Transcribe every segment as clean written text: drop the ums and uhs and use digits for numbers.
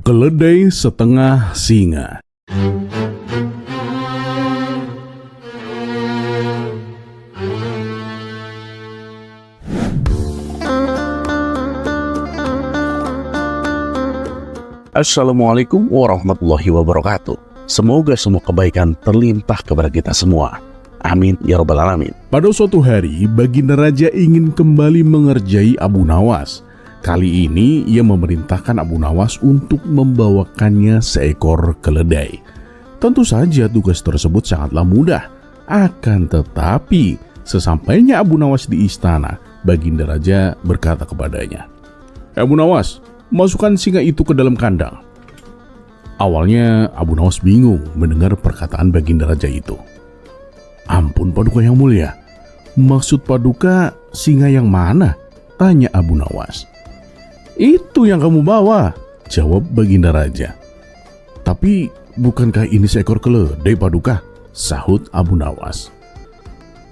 Keledai setengah singa. Assalamualaikum warahmatullahi wabarakatuh. Semoga semua kebaikan terlimpah kepada kita semua. Amin ya rabbal alamin. Pada suatu hari, Baginda Raja ingin kembali mengerjai Abu Nawas. Kali ini ia memerintahkan Abu Nawas untuk membawakannya seekor keledai. Tentu saja tugas tersebut sangatlah mudah. Akan tetapi, sesampainya Abu Nawas di istana, Baginda Raja berkata kepadanya, "Abu Nawas, masukkan singa itu ke dalam kandang." Awalnya Abu Nawas bingung mendengar perkataan Baginda Raja itu. "Ampun Paduka yang mulia, maksud Paduka singa yang mana?" tanya Abu Nawas. "Itu yang kamu bawa," jawab Baginda Raja. "Tapi bukankah ini seekor keledai Paduka?" sahut Abu Nawas.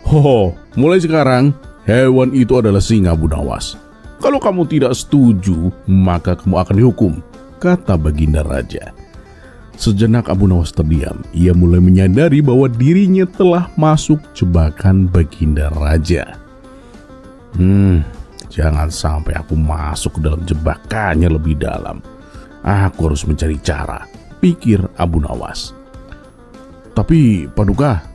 "Ho, mulai sekarang hewan itu adalah singa Abu Nawas. Kalau kamu tidak setuju, maka kamu akan dihukum," kata Baginda Raja. Sejenak Abu Nawas terdiam. Ia mulai menyadari bahwa dirinya telah masuk jebakan Baginda Raja. Jangan sampai aku masuk ke dalam jebakannya lebih dalam. Aku harus mencari cara, pikir Abu Nawas. "Tapi Paduka,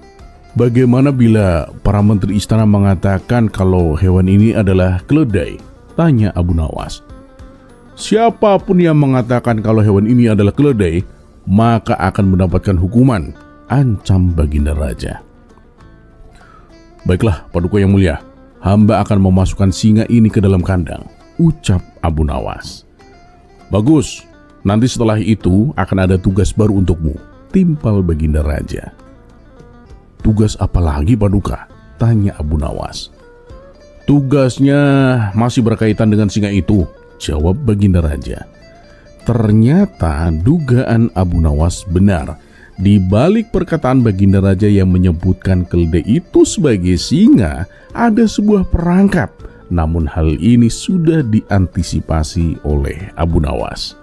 bagaimana bila para menteri istana mengatakan kalau hewan ini adalah keledai?" tanya Abu Nawas. "Siapapun yang mengatakan kalau hewan ini adalah keledai, maka akan mendapatkan hukuman," ancam Baginda Raja. "Baiklah Paduka yang mulia, hamba akan memasukkan singa ini ke dalam kandang," ucap Abu Nawas. "Bagus, nanti setelah itu akan ada tugas baru untukmu," timpal Baginda Raja. "Tugas apa lagi Paduka?" tanya Abu Nawas. "Tugasnya masih berkaitan dengan singa itu," jawab Baginda Raja. Ternyata dugaan Abu Nawas benar. Di balik perkataan Baginda Raja yang menyebutkan keledai itu sebagai singa, ada sebuah perangkap. Namun hal ini sudah diantisipasi oleh Abu Nawas.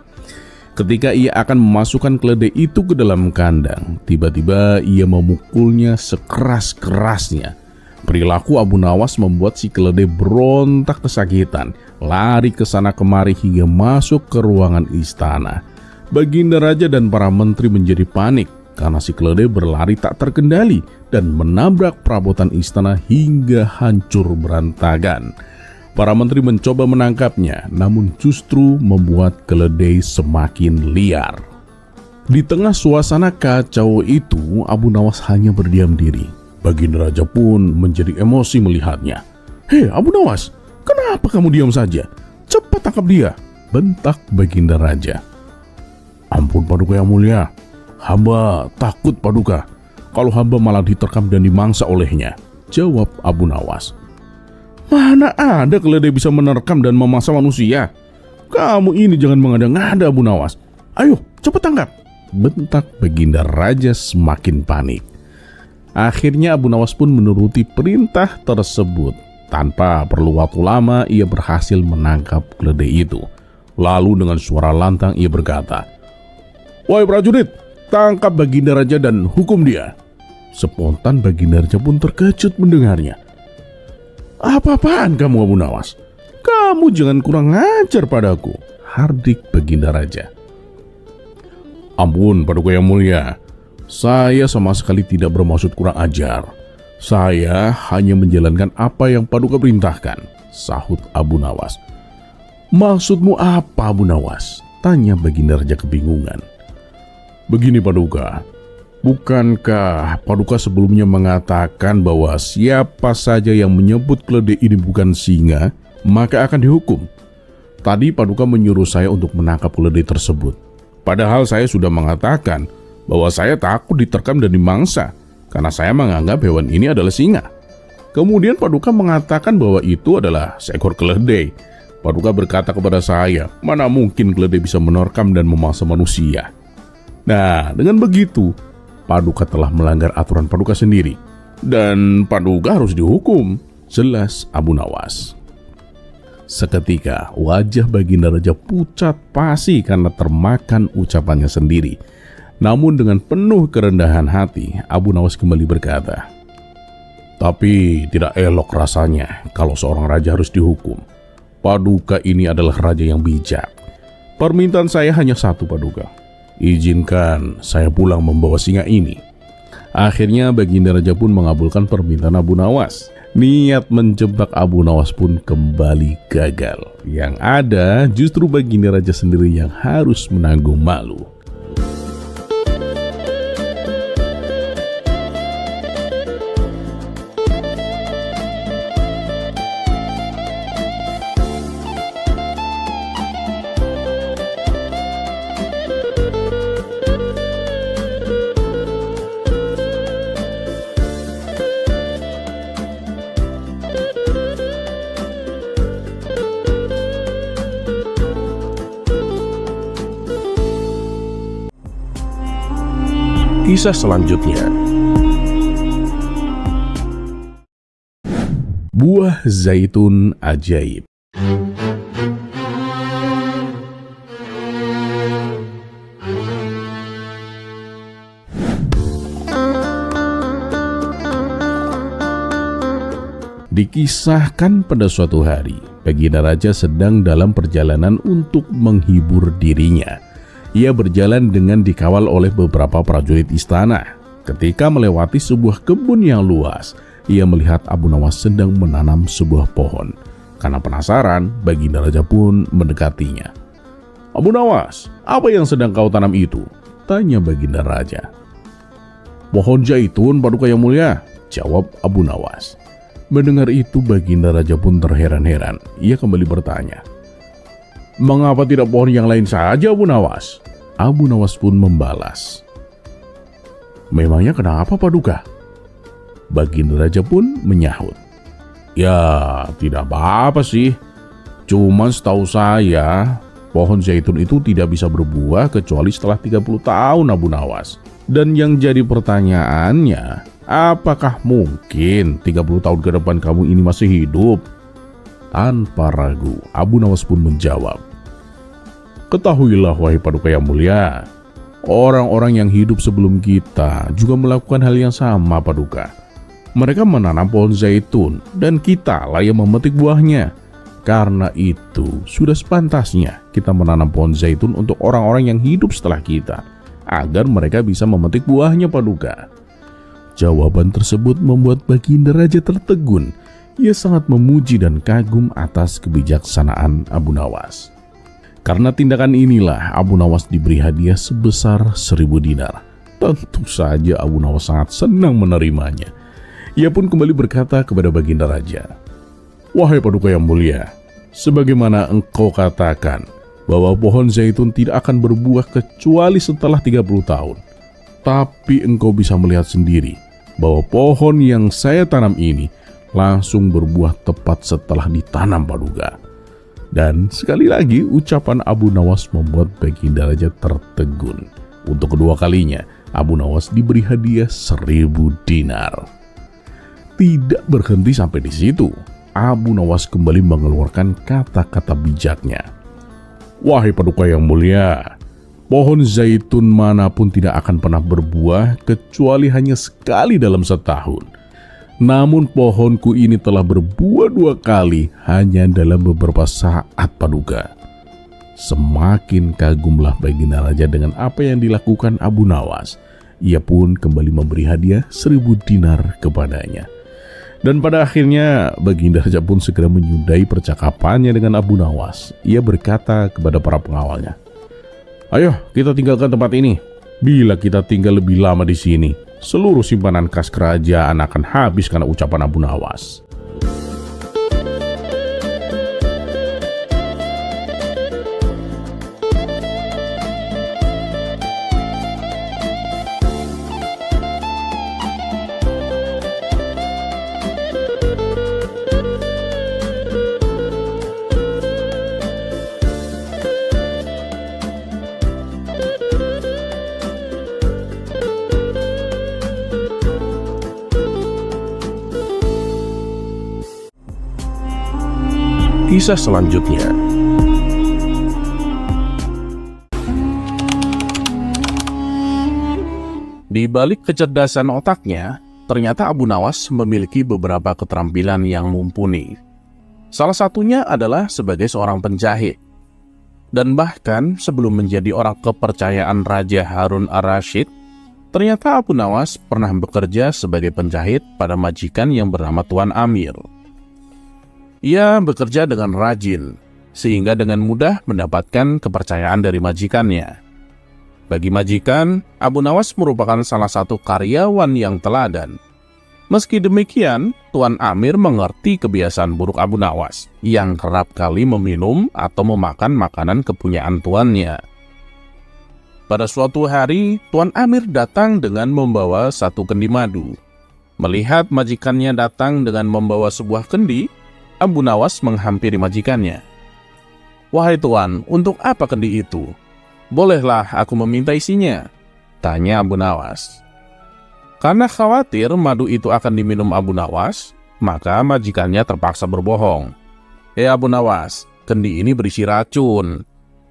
Ketika ia akan memasukkan keledai itu ke dalam kandang, tiba-tiba ia memukulnya sekeras-kerasnya. Perilaku Abu Nawas membuat si keledai berontak kesakitan, lari ke sana kemari hingga masuk ke ruangan istana. Baginda Raja dan para menteri menjadi panik karena si keledai berlari tak terkendali dan menabrak perabotan istana hingga hancur berantakan. Para menteri mencoba menangkapnya, namun justru membuat keledai semakin liar. Di tengah suasana kacau itu, Abu Nawas hanya berdiam diri. Baginda Raja pun menjadi emosi melihatnya. "Hei Abu Nawas, kenapa kamu diam saja? Cepat tangkap dia," bentak Baginda Raja. "Ampun Paduka yang mulia, hamba takut Paduka kalau hamba malah diterkam dan dimangsa olehnya," jawab Abu Nawas. "Mana ada keledai bisa menerkam dan memangsa manusia? Kamu ini jangan mengada-ngada Abu Nawas. Ayo cepat tangkap," bentak Baginda Raja semakin panik. Akhirnya Abu Nawas pun menuruti perintah tersebut. Tanpa perlu waktu lama ia berhasil menangkap keledai itu. Lalu dengan suara lantang ia berkata, "Wahai prajurit, tangkap Baginda Raja dan hukum dia." Spontan Baginda Raja pun terkejut mendengarnya. "Apa-apaan kamu Abu Nawas? Kamu jangan kurang ajar padaku," hardik Baginda Raja. "Ampun Paduka yang mulia, saya sama sekali tidak bermaksud kurang ajar. Saya hanya menjalankan apa yang Paduka perintahkan," sahut Abu Nawas. "Maksudmu apa Abu Nawas?" tanya Baginda Raja kebingungan. "Begini Paduka, bukankah Paduka sebelumnya mengatakan bahwa siapa saja yang menyebut keledai ini bukan singa, maka akan dihukum? Tadi Paduka menyuruh saya untuk menangkap keledai tersebut. Padahal saya sudah mengatakan bahwa saya takut diterkam dan dimangsa karena saya menganggap hewan ini adalah singa. Kemudian Paduka mengatakan bahwa itu adalah seekor keledai. Paduka berkata kepada saya, mana mungkin keledai bisa menerkam dan memangsa manusia. Nah, dengan begitu, Paduka telah melanggar aturan Paduka sendiri. Dan Paduka harus dihukum," jelas Abu Nawas. Seketika wajah Baginda Raja pucat pasi karena termakan ucapannya sendiri. Namun dengan penuh kerendahan hati, Abu Nawas kembali berkata, "Tapi tidak elok rasanya kalau seorang raja harus dihukum. Paduka ini adalah raja yang bijak. Permintaan saya hanya satu, Paduka. Izinkan saya pulang membawa singa ini." Akhirnya Baginda Raja pun mengabulkan permintaan Abu Nawas. Niat menjebak Abu Nawas pun kembali gagal. Yang ada justru Baginda Raja sendiri yang harus menanggung malu. Kisah selanjutnya, buah zaitun ajaib. Dikisahkan pada suatu hari, Baginda Raja sedang dalam perjalanan untuk menghibur dirinya. Ia berjalan dengan dikawal oleh beberapa prajurit istana. Ketika melewati sebuah kebun yang luas, ia melihat Abu Nawas sedang menanam sebuah pohon. Karena penasaran, Baginda Raja pun mendekatinya. "Abu Nawas, apa yang sedang kau tanam itu?" tanya Baginda Raja. "Pohon zaitun, Paduka yang mulia," jawab Abu Nawas. Mendengar itu, Baginda Raja pun terheran-heran. Ia kembali bertanya, "Mengapa tidak pohon yang lain saja, Abu Nawas?" Abu Nawas pun membalas, "Memangnya kenapa, Paduka?" Baginda Raja pun menyahut, "Ya, tidak apa-apa sih. Cuman setahu saya, pohon zaitun itu tidak bisa berbuah kecuali setelah 30 tahun, Abu Nawas. Dan yang jadi pertanyaannya, apakah mungkin 30 tahun ke depan kamu ini masih hidup?" Tanpa ragu, Abu Nawas pun menjawab, "Ketahuilah, wahai Paduka yang mulia, orang-orang yang hidup sebelum kita juga melakukan hal yang sama, Paduka. Mereka menanam pohon zaitun dan kita lah yang memetik buahnya. Karena itu, sudah sepantasnya kita menanam pohon zaitun untuk orang-orang yang hidup setelah kita, agar mereka bisa memetik buahnya, Paduka." Jawaban tersebut membuat Baginda Raja tertegun. Ia sangat memuji dan kagum atas kebijaksanaan Abu Nawas. Karena tindakan inilah Abu Nawas diberi hadiah sebesar 1000 dinar. Tentu saja Abu Nawas sangat senang menerimanya. Ia pun kembali berkata kepada Baginda Raja, "Wahai Paduka yang mulia, sebagaimana engkau katakan bahwa pohon zaitun tidak akan berbuah kecuali setelah 30 tahun. Tapi engkau bisa melihat sendiri bahwa pohon yang saya tanam ini langsung berbuah tepat setelah ditanam, Paduka." Dan sekali lagi ucapan Abu Nawas membuat Baginda Raja tertegun. Untuk kedua kalinya, Abu Nawas diberi hadiah 1000 dinar. Tidak berhenti sampai di situ, Abu Nawas kembali mengeluarkan kata-kata bijaknya. "Wahai Paduka yang mulia, pohon zaitun manapun tidak akan pernah berbuah kecuali hanya sekali dalam setahun. Namun pohonku ini telah berbuah 2 kali hanya dalam beberapa saat, Paduka." Semakin kagumlah Baginda Raja dengan apa yang dilakukan Abu Nawas. Ia pun kembali memberi hadiah 1000 dinar kepadanya. Dan pada akhirnya Baginda Raja pun segera menyudahi percakapannya dengan Abu Nawas. Ia berkata kepada para pengawalnya, "Ayo kita tinggalkan tempat ini. Bila kita tinggal lebih lama di sini, seluruh simpanan kas kerajaan akan habis karena ucapan Abu Nawas." Kisah selanjutnya. Di balik kecerdasan otaknya, ternyata Abu Nawas memiliki beberapa keterampilan yang mumpuni. Salah satunya adalah sebagai seorang penjahit. Dan bahkan sebelum menjadi orang kepercayaan Raja Harun ar-Rasyid, ternyata Abu Nawas pernah bekerja sebagai penjahit pada majikan yang bernama Tuan Amir. Ia bekerja dengan rajin, sehingga dengan mudah mendapatkan kepercayaan dari majikannya. Bagi majikan, Abu Nawas merupakan salah satu karyawan yang teladan. Meski demikian, Tuan Amir mengerti kebiasaan buruk Abu Nawas, yang kerap kali meminum atau memakan makanan kepunyaan tuannya. Pada suatu hari, Tuan Amir datang dengan membawa satu kendi madu. Melihat majikannya datang dengan membawa sebuah kendi, Abu Nawas menghampiri majikannya. "Wahai Tuan, untuk apa kendi itu? Bolehlah aku meminta isinya?" tanya Abu Nawas. Karena khawatir madu itu akan diminum Abu Nawas, maka majikannya terpaksa berbohong. Abu Nawas, kendi ini berisi racun,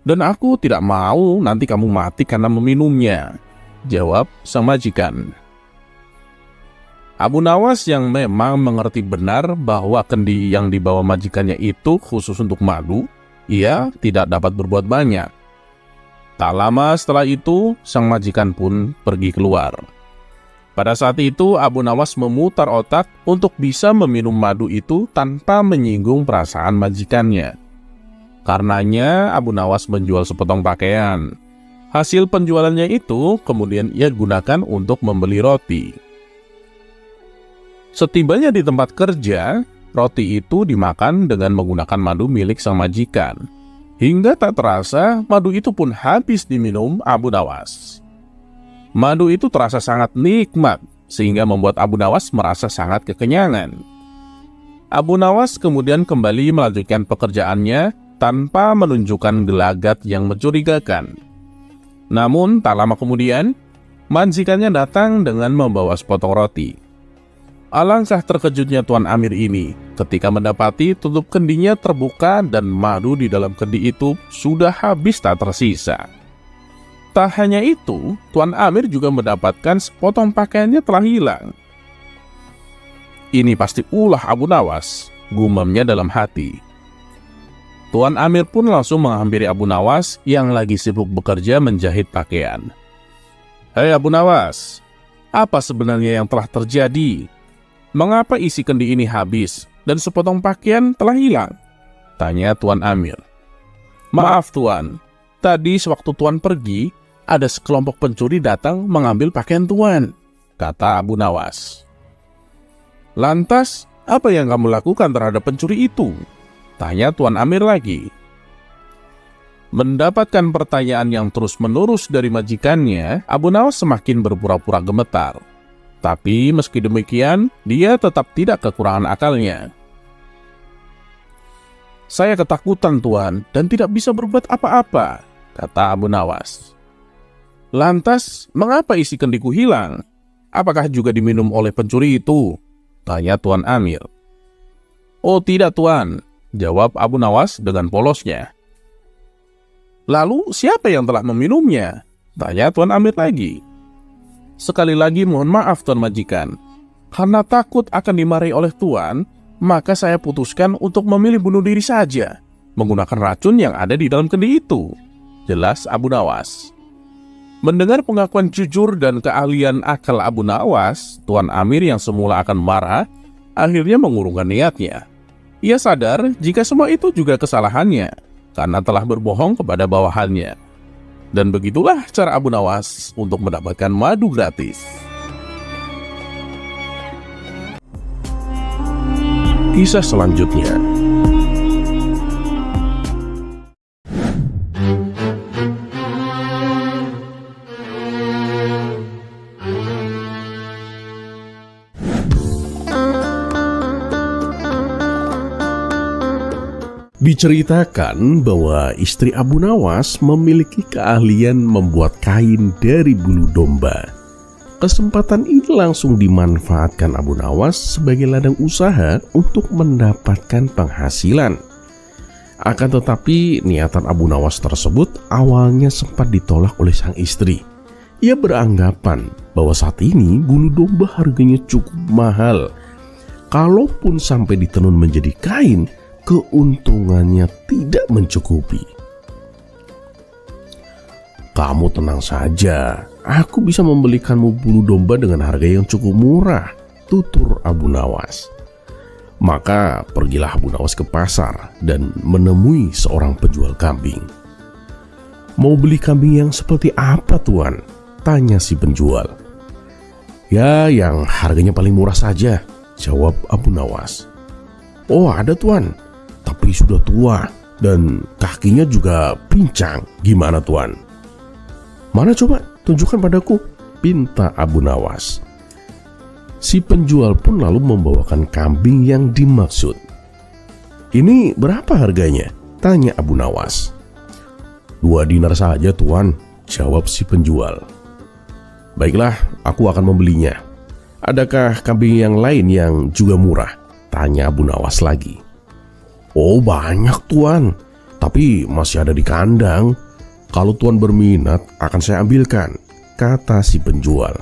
dan aku tidak mau nanti kamu mati karena meminumnya," jawab sang majikan. Abu Nawas yang memang mengerti benar bahwa kendi yang dibawa majikannya itu khusus untuk madu, ia tidak dapat berbuat banyak. Tak lama setelah itu, sang majikan pun pergi keluar. Pada saat itu, Abu Nawas memutar otak untuk bisa meminum madu itu tanpa menyinggung perasaan majikannya. Karenanya, Abu Nawas menjual sepotong pakaian. Hasil penjualannya itu kemudian ia gunakan untuk membeli roti. Setibanya di tempat kerja, roti itu dimakan dengan menggunakan madu milik sang majikan. Hingga tak terasa, madu itu pun habis diminum Abu Nawas. Madu itu terasa sangat nikmat, sehingga membuat Abu Nawas merasa sangat kekenyangan. Abu Nawas kemudian kembali melanjutkan pekerjaannya tanpa menunjukkan gelagat yang mencurigakan. Namun, tak lama kemudian, majikannya datang dengan membawa sepotong roti. Alangkah terkejutnya Tuan Amir ini ketika mendapati tutup kendinya terbuka dan madu di dalam kendi itu sudah habis tak tersisa. Tak hanya itu, Tuan Amir juga mendapatkan sepotong pakaiannya telah hilang. "Ini pasti ulah Abu Nawas," gumamnya dalam hati. Tuan Amir pun langsung menghampiri Abu Nawas yang lagi sibuk bekerja menjahit pakaian. "Hei Abu Nawas, apa sebenarnya yang telah terjadi? Mengapa isi kendi ini habis dan sepotong pakaian telah hilang?" tanya Tuan Amir. "Maaf Tuan, tadi sewaktu Tuan pergi, ada sekelompok pencuri datang mengambil pakaian Tuan," kata Abu Nawas. "Lantas, apa yang kamu lakukan terhadap pencuri itu?" tanya Tuan Amir lagi. Mendapatkan pertanyaan yang terus-menerus dari majikannya, Abu Nawas semakin berpura-pura gemetar. Tapi meski demikian, dia tetap tidak kekurangan akalnya. "Saya ketakutan Tuan dan tidak bisa berbuat apa-apa," kata Abu Nawas. "Lantas, mengapa isi kendiku hilang? Apakah juga diminum oleh pencuri itu?" tanya Tuan Amir. "Oh tidak Tuan," jawab Abu Nawas dengan polosnya. "Lalu siapa yang telah meminumnya?" tanya Tuan Amir lagi. "Sekali lagi mohon maaf Tuan Majikan. Karena takut akan dimarahi oleh Tuan, maka saya putuskan untuk memilih bunuh diri saja, menggunakan racun yang ada di dalam kendi itu," jelas Abu Nawas. Mendengar pengakuan jujur dan keahlian akal Abu Nawas, Tuan Amir yang semula akan marah, akhirnya mengurungkan niatnya. Ia sadar jika semua itu juga kesalahannya, karena telah berbohong kepada bawahannya. Dan begitulah cara Abu Nawas untuk mendapatkan madu gratis. Kisah selanjutnya. Diceritakan bahwa istri Abu Nawas memiliki keahlian membuat kain dari bulu domba. Kesempatan ini langsung dimanfaatkan Abu Nawas sebagai ladang usaha untuk mendapatkan penghasilan. Akan tetapi niatan Abu Nawas tersebut awalnya sempat ditolak oleh sang istri. Ia beranggapan bahwa saat ini bulu domba harganya cukup mahal. Kalaupun sampai ditenun menjadi kain, keuntungannya tidak mencukupi. "Kamu tenang saja, aku bisa membelikanmu bulu domba dengan harga yang cukup murah," tutur Abu Nawas. Maka pergilah Abu Nawas ke pasar dan menemui seorang penjual kambing. "Mau beli kambing yang seperti apa, Tuan?" tanya si penjual. "Ya, yang harganya paling murah saja," jawab Abu Nawas. "Oh, ada, Tuan, tapi sudah tua dan kakinya juga pincang. Gimana, Tuan?" "Mana coba, tunjukkan padaku," pinta Abu Nawas. Si penjual pun lalu membawakan kambing yang dimaksud. "Ini berapa harganya?" tanya Abu Nawas. "2 dinar saja, Tuan," jawab si penjual. "Baiklah, aku akan membelinya. Adakah kambing yang lain yang juga murah?" tanya Abu Nawas lagi. "Oh, banyak, Tuan, tapi masih ada di kandang. Kalau Tuan berminat akan saya ambilkan," kata si penjual.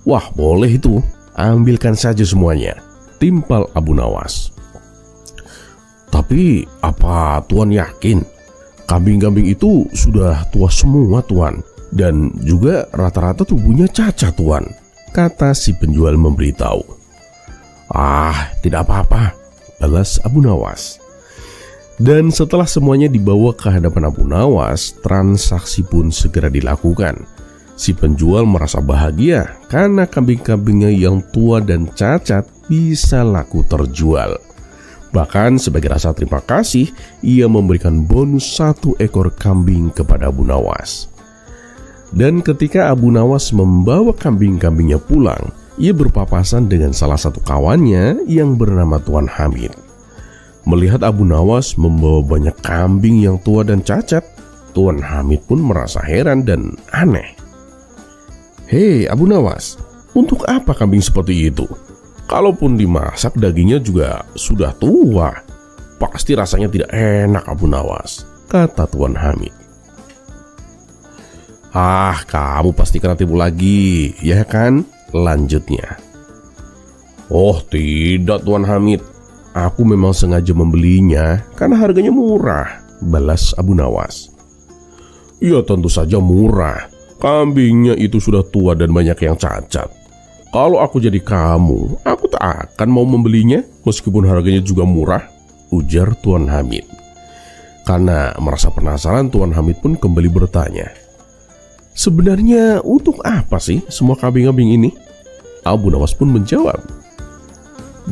"Wah, boleh itu, ambilkan saja semuanya," timpal Abu Nawas. "Tapi apa Tuan yakin kambing-kambing itu sudah tua semua, Tuan? Dan juga rata-rata tubuhnya cacat, Tuan," kata si penjual memberitahu. "Ah, tidak apa-apa," balas Abu Nawas. Dan setelah semuanya dibawa ke hadapan Abu Nawas, transaksi pun segera dilakukan. Si penjual merasa bahagia karena kambing-kambingnya yang tua dan cacat bisa laku terjual. Bahkan sebagai rasa terima kasih, ia memberikan bonus 1 ekor kambing kepada Abu Nawas. Dan ketika Abu Nawas membawa kambing-kambingnya pulang, ia berpapasan dengan salah satu kawannya yang bernama Tuan Hamid. Melihat Abu Nawas membawa banyak kambing yang tua dan cacat, Tuan Hamid pun merasa heran dan aneh. "Hei Abu Nawas, untuk apa kambing seperti itu? Kalaupun dimasak dagingnya juga sudah tua. Pasti rasanya tidak enak, Abu Nawas," kata Tuan Hamid. "Ah, kamu pasti kena tipu lagi, ya kan?" lanjutnya. "Oh tidak, Tuan Hamid. Aku memang sengaja membelinya karena harganya murah," balas Abu Nawas. "Ya tentu saja murah. Kambingnya itu sudah tua dan banyak yang cacat. Kalau aku jadi kamu, aku tak akan mau membelinya meskipun harganya juga murah," ujar Tuan Hamid. Karena merasa penasaran, Tuan Hamid pun kembali bertanya, "Sebenarnya untuk apa sih semua kambing-kambing ini?" Abu Nawas pun menjawab,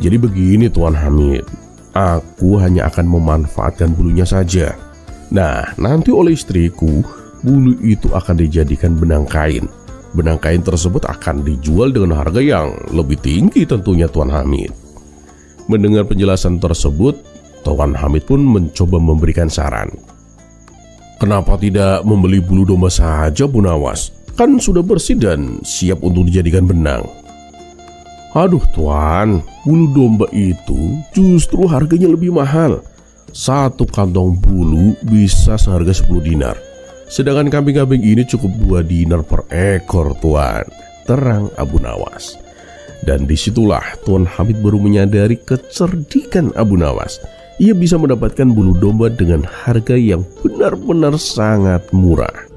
"Jadi begini, Tuan Hamid, aku hanya akan memanfaatkan bulunya saja. Nah, nanti oleh istriku, bulu itu akan dijadikan benang kain. Benang kain tersebut akan dijual dengan harga yang lebih tinggi tentunya, Tuan Hamid." Mendengar penjelasan tersebut, Tuan Hamid pun mencoba memberikan saran. "Kenapa tidak membeli bulu domba saja, Bu Nawas? Kan sudah bersih dan siap untuk dijadikan benang." "Aduh Tuan, bulu domba itu justru harganya lebih mahal. 1 kantong bulu bisa seharga 10 dinar. Sedangkan kambing-kambing ini cukup 2 dinar per ekor, Tuan," terang Abu Nawas. Dan disitulah Tuan Hamid baru menyadari kecerdikan Abu Nawas. Ia bisa mendapatkan bulu domba dengan harga yang benar-benar sangat murah.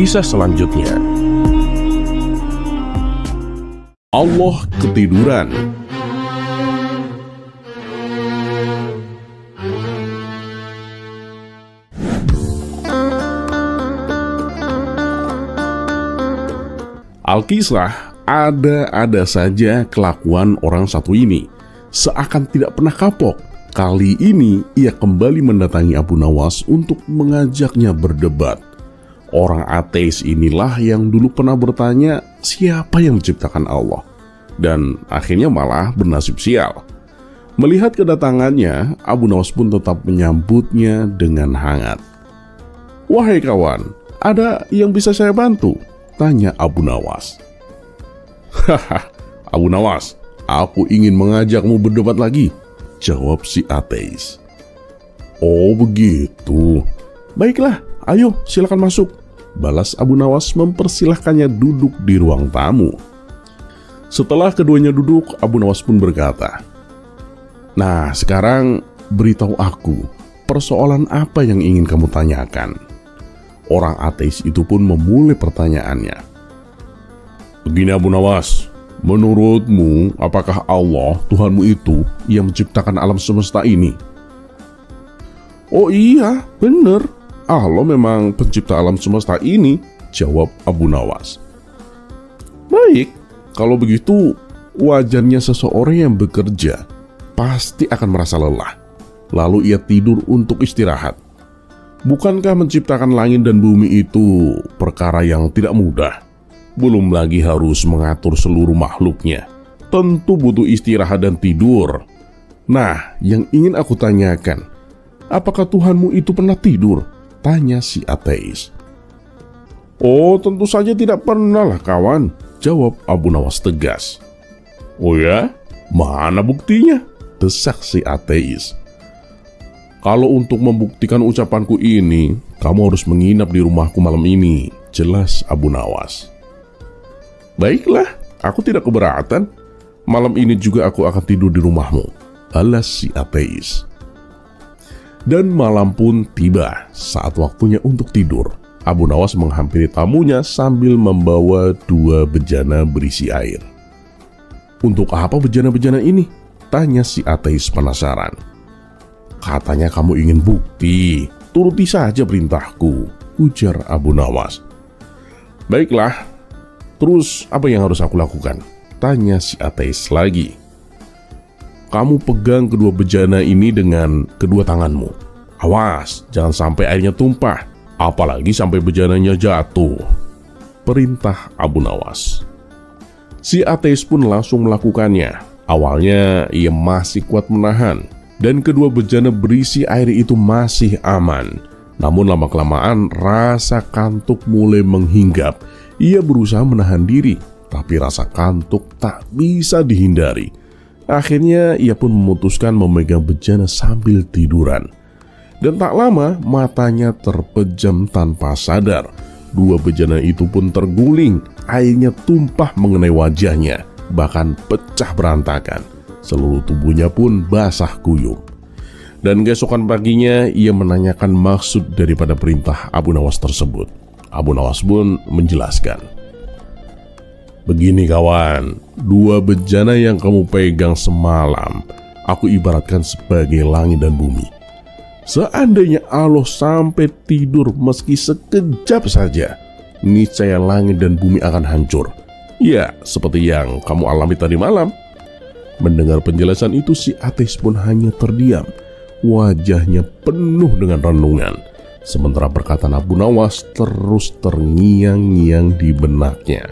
Kisah selanjutnya, Allah ketiduran. Alkisah, ada saja kelakuan orang satu ini, seakan tidak pernah kapok, Kali ini ia kembali mendatangi Abu Nawas untuk mengajaknya berdebat. Orang ateis inilah yang dulu pernah bertanya siapa yang menciptakan Allah, dan akhirnya malah bernasib sial. Melihat kedatangannya, Abu Nawas pun tetap menyambutnya dengan hangat. "Wahai kawan, ada yang bisa saya bantu?" tanya Abu Nawas. "Haha, Abu Nawas, aku ingin mengajakmu berdebat lagi," jawab si ateis. "Oh begitu, baiklah, ayo silakan masuk," balas Abu Nawas mempersilahkannya duduk di ruang tamu. Setelah keduanya duduk, Abu Nawas pun berkata, "Nah sekarang beritahu aku, persoalan apa yang ingin kamu tanyakan?" Orang ateis itu pun memulai pertanyaannya. "Begini Abu Nawas, menurutmu apakah Allah, Tuhanmu itu, yang menciptakan alam semesta ini?" "Oh iya, benar. Allah memang pencipta alam semesta ini," jawab Abu Nawas. "Baik, kalau begitu wajarnya seseorang yang bekerja pasti akan merasa lelah. Lalu ia tidur untuk istirahat. Bukankah menciptakan langit dan bumi itu perkara yang tidak mudah? Belum lagi harus mengatur seluruh makhluknya. Tentu butuh istirahat dan tidur. Nah, yang ingin aku tanyakan, apakah Tuhanmu itu pernah tidur?" tanya si ateis. "Oh, tentu saja tidak pernah lah kawan," jawab Abu Nawas tegas. "Oh ya? Mana buktinya?" desak si ateis. "Kalau untuk membuktikan ucapanku ini, kamu harus menginap di rumahku malam ini," jelas Abu Nawas. "Baiklah, aku tidak keberatan. Malam ini juga aku akan tidur di rumahmu," balas si ateis. Dan malam pun tiba. Saat waktunya untuk tidur, Abu Nawas menghampiri tamunya sambil membawa 2 bejana berisi air. "Untuk apa bejana-bejana ini?" tanya si ateis penasaran. "Katanya kamu ingin bukti. Turuti saja perintahku," ujar Abu Nawas. "Baiklah, terus apa yang harus aku lakukan?" tanya si ateis lagi. "Kamu pegang kedua bejana ini dengan kedua tanganmu. Awas, jangan sampai airnya tumpah, apalagi sampai bejananya jatuh," perintah Abu Nawas. Si ateis pun langsung melakukannya. Awalnya ia masih kuat menahan, dan kedua bejana berisi air itu masih aman. Namun lama-kelamaan rasa kantuk mulai menghinggap. Ia berusaha menahan diri, tapi rasa kantuk tak bisa dihindari. Akhirnya ia pun memutuskan memegang bejana sambil tiduran. Dan tak lama matanya terpejam tanpa sadar. 2 bejana itu pun terguling, airnya tumpah mengenai wajahnya, bahkan pecah berantakan. Seluruh tubuhnya pun basah kuyup. Dan keesokan paginya ia menanyakan maksud daripada perintah Abu Nawas tersebut. Abu Nawas pun menjelaskan, "Begini kawan, 2 bejana yang kamu pegang semalam, aku ibaratkan sebagai langit dan bumi. Seandainya Allah sampai tidur meski sekejap saja, niscaya langit dan bumi akan hancur. Ya, seperti yang kamu alami tadi malam." Mendengar penjelasan itu, si ateis pun hanya terdiam. Wajahnya penuh dengan renungan. Sementara perkataan Abu Nawas terus terngiang-ngiang di benaknya.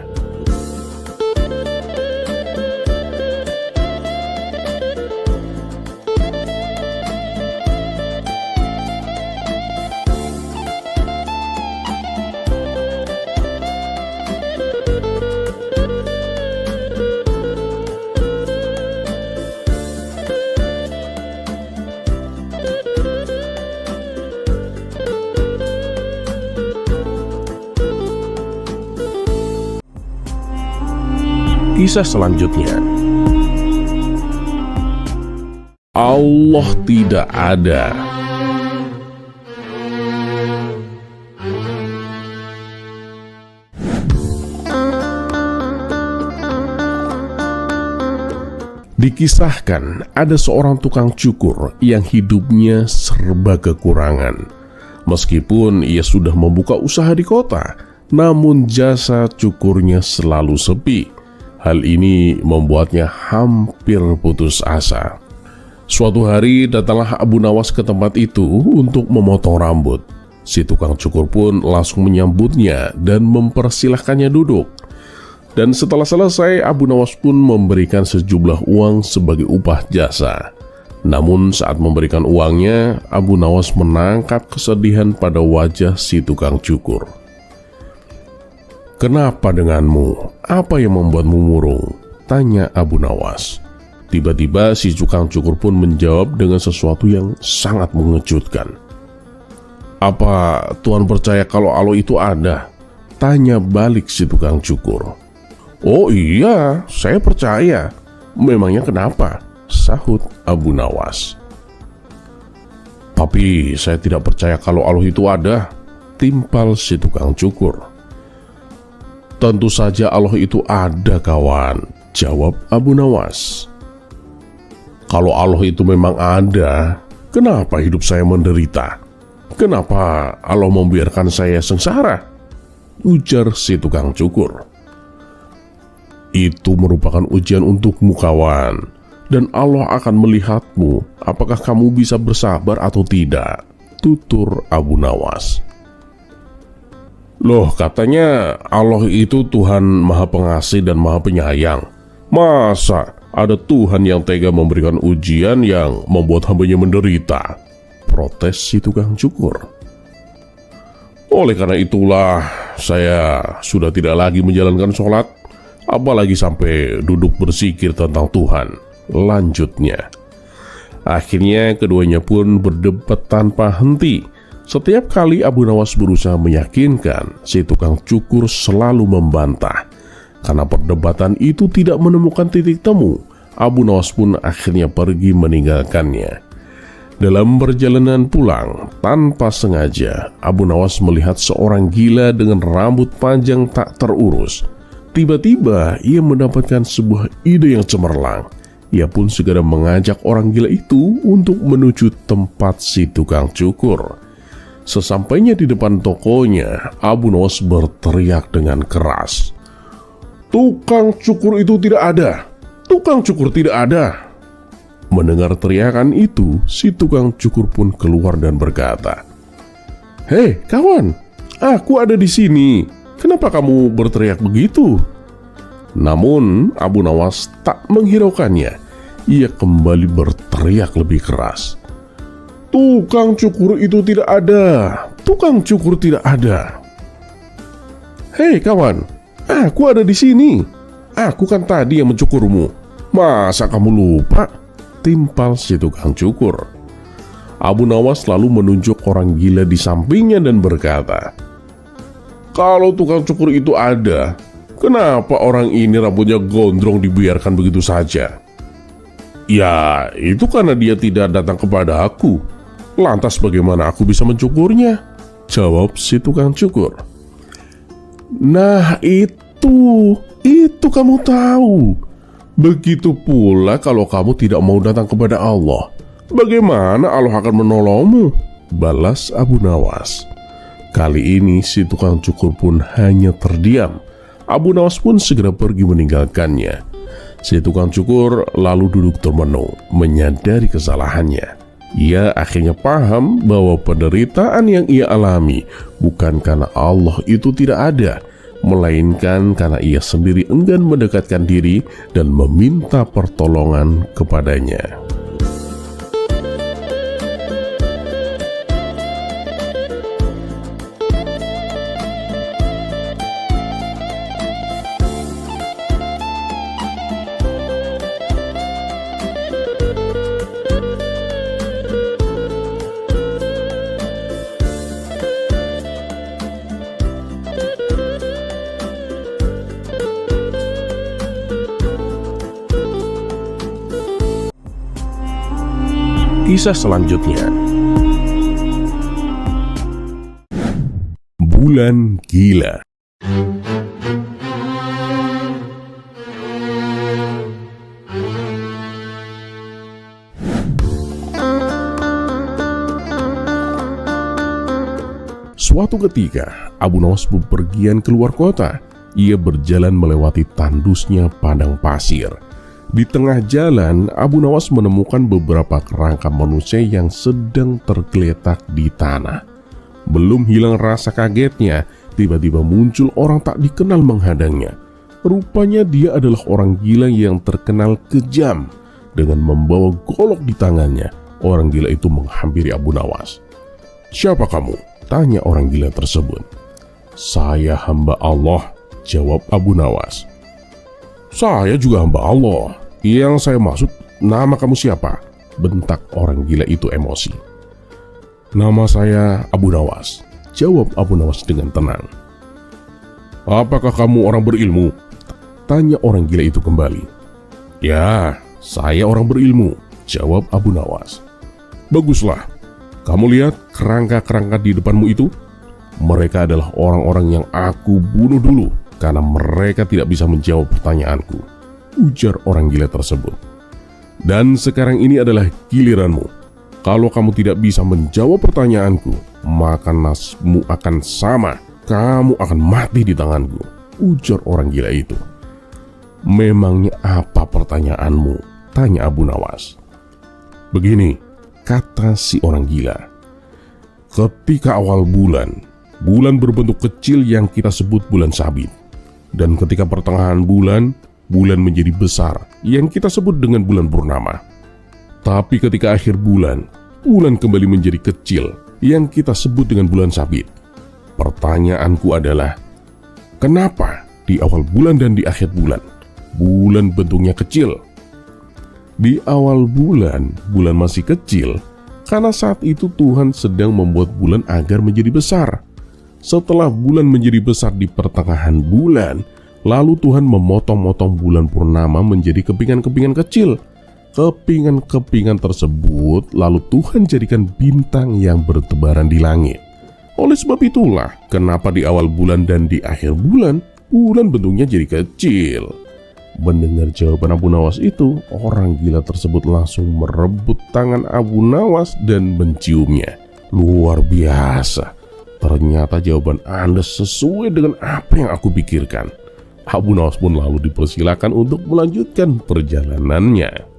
Kisah selanjutnya, Allah tidak ada. Dikisahkan ada seorang tukang cukur yang hidupnya serba kekurangan. Meskipun ia sudah membuka usaha di kota, namun jasa cukurnya selalu sepi. Hal ini membuatnya hampir putus asa. Suatu hari datanglah Abu Nawas ke tempat itu untuk memotong rambut. Si tukang cukur pun langsung menyambutnya dan mempersilahkannya duduk. Dan setelah selesai, Abu Nawas pun memberikan sejumlah uang sebagai upah jasa. Namun saat memberikan uangnya, Abu Nawas menangkap kesedihan pada wajah si tukang cukur. "Kenapa denganmu? Apa yang membuatmu murung?" tanya Abu Nawas. Tiba-tiba si tukang cukur pun menjawab dengan sesuatu yang sangat mengejutkan. "Apa Tuan percaya kalau Allah itu ada?" tanya balik si tukang cukur. "Oh iya, saya percaya. Memangnya kenapa?" sahut Abu Nawas. "Tapi saya tidak percaya kalau Allah itu ada," timpal si tukang cukur. "Tentu saja Allah itu ada, kawan," jawab Abu Nawas. "Kalau Allah itu memang ada, kenapa hidup saya menderita? Kenapa Allah membiarkan saya sengsara?" ujar si tukang cukur. "Itu merupakan ujian untukmu, kawan, dan Allah akan melihatmu apakah kamu bisa bersabar atau tidak," tutur Abu Nawas. "Loh, katanya Allah itu Tuhan Maha Pengasih dan Maha Penyayang. Masa ada Tuhan yang tega memberikan ujian yang membuat hambanya menderita?" protes si tukang cukur. "Oleh karena itulah saya sudah tidak lagi menjalankan sholat, apalagi sampai duduk bersikir tentang Tuhan," lanjutnya. Akhirnya keduanya pun berdebat tanpa henti. Setiap kali Abu Nawas berusaha meyakinkan, si tukang cukur selalu membantah. Karena perdebatan itu tidak menemukan titik temu, Abu Nawas pun akhirnya pergi meninggalkannya. Dalam perjalanan pulang, tanpa sengaja, Abu Nawas melihat seorang gila dengan rambut panjang tak terurus. Tiba-tiba ia mendapatkan sebuah ide yang cemerlang. Ia pun segera mengajak orang gila itu untuk menuju tempat si tukang cukur. Sesampainya di depan tokonya, Abu Nawas berteriak dengan keras, "Tukang cukur itu tidak ada! Tukang cukur tidak ada!" Mendengar teriakan itu, si tukang cukur pun keluar dan berkata, "Hei kawan, aku ada di sini. Kenapa kamu berteriak begitu?" Namun Abu Nawas tak menghiraukannya. Ia kembali berteriak lebih keras, "Tukang cukur itu tidak ada! Tukang cukur tidak ada!" "Hei kawan, aku ada di sini. Aku kan tadi yang mencukurmu. Masa kamu lupa?" timpal si tukang cukur. Abu Nawas lalu menunjuk orang gila di sampingnya dan berkata, "Kalau tukang cukur itu ada, kenapa orang ini rambutnya gondrong dibiarkan begitu saja?" "Ya, itu karena dia tidak datang kepada aku. Lantas bagaimana aku bisa mencukurnya?" jawab si tukang cukur. "Nah itu kamu tahu. Begitu pula kalau kamu tidak mau datang kepada Allah, bagaimana Allah akan menolongmu?" balas Abu Nawas. Kali ini si tukang cukur pun hanya terdiam. Abu Nawas pun segera pergi meninggalkannya. Si tukang cukur lalu duduk termenung, menyadari kesalahannya. Ia akhirnya paham bahwa penderitaan yang ia alami bukan karena Allah itu tidak ada, melainkan karena ia sendiri enggan mendekatkan diri dan meminta pertolongan kepadanya. Kisah selanjutnya, Bulan Gila. Suatu ketika, Abu Nawas bepergian keluar kota. Ia berjalan melewati tandusnya padang pasir. Di tengah jalan, Abu Nawas menemukan beberapa kerangka manusia yang sedang tergeletak di tanah. Belum hilang rasa kagetnya, tiba-tiba muncul orang tak dikenal menghadangnya. Rupanya dia adalah orang gila yang terkenal kejam. Dengan membawa golok di tangannya, orang gila itu menghampiri Abu Nawas. "Siapa kamu?" tanya orang gila tersebut. "Saya hamba Allah," jawab Abu Nawas. "Saya juga hamba Allah. Yang saya maksud, nama kamu siapa?" bentak orang gila itu emosi. "Nama saya Abu Nawas," jawab Abu Nawas dengan tenang. "Apakah kamu orang berilmu?" tanya orang gila itu kembali. "Ya, saya orang berilmu," jawab Abu Nawas. "Baguslah. Kamu lihat kerangka-kerangka di depanmu itu? Mereka adalah orang-orang yang aku bunuh dulu karena mereka tidak bisa menjawab pertanyaanku," ujar orang gila tersebut. "Dan sekarang ini adalah giliranmu. Kalau kamu tidak bisa menjawab pertanyaanku, maka nasibmu akan sama. Kamu akan mati di tanganku," ujar orang gila itu. "Memangnya apa pertanyaanmu?" tanya Abu Nawas. "Begini," kata si orang gila. "Ketika awal bulan berbentuk kecil yang kita sebut bulan sabit. Dan ketika pertengahan bulan menjadi besar yang kita sebut dengan bulan purnama. Tapi ketika akhir bulan kembali menjadi kecil yang kita sebut dengan bulan sabit. Pertanyaanku adalah, kenapa di awal bulan dan di akhir bulan bentuknya kecil?" Di awal bulan masih kecil karena saat itu Tuhan sedang membuat bulan agar menjadi besar. Setelah bulan menjadi besar di pertengahan bulan, lalu Tuhan memotong-motong bulan purnama menjadi kepingan-kepingan kecil. Kepingan-kepingan tersebut lalu Tuhan jadikan bintang yang bertebaran di langit. Oleh sebab itulah kenapa di awal bulan dan di akhir bulan bentuknya jadi kecil. Mendengar jawaban Abu Nawas itu, orang gila tersebut langsung merebut tangan Abu Nawas dan menciumnya. "Luar biasa. Ternyata jawaban Anda sesuai dengan apa yang aku pikirkan." Abu Nawas pun lalu dipersilakan untuk melanjutkan perjalanannya.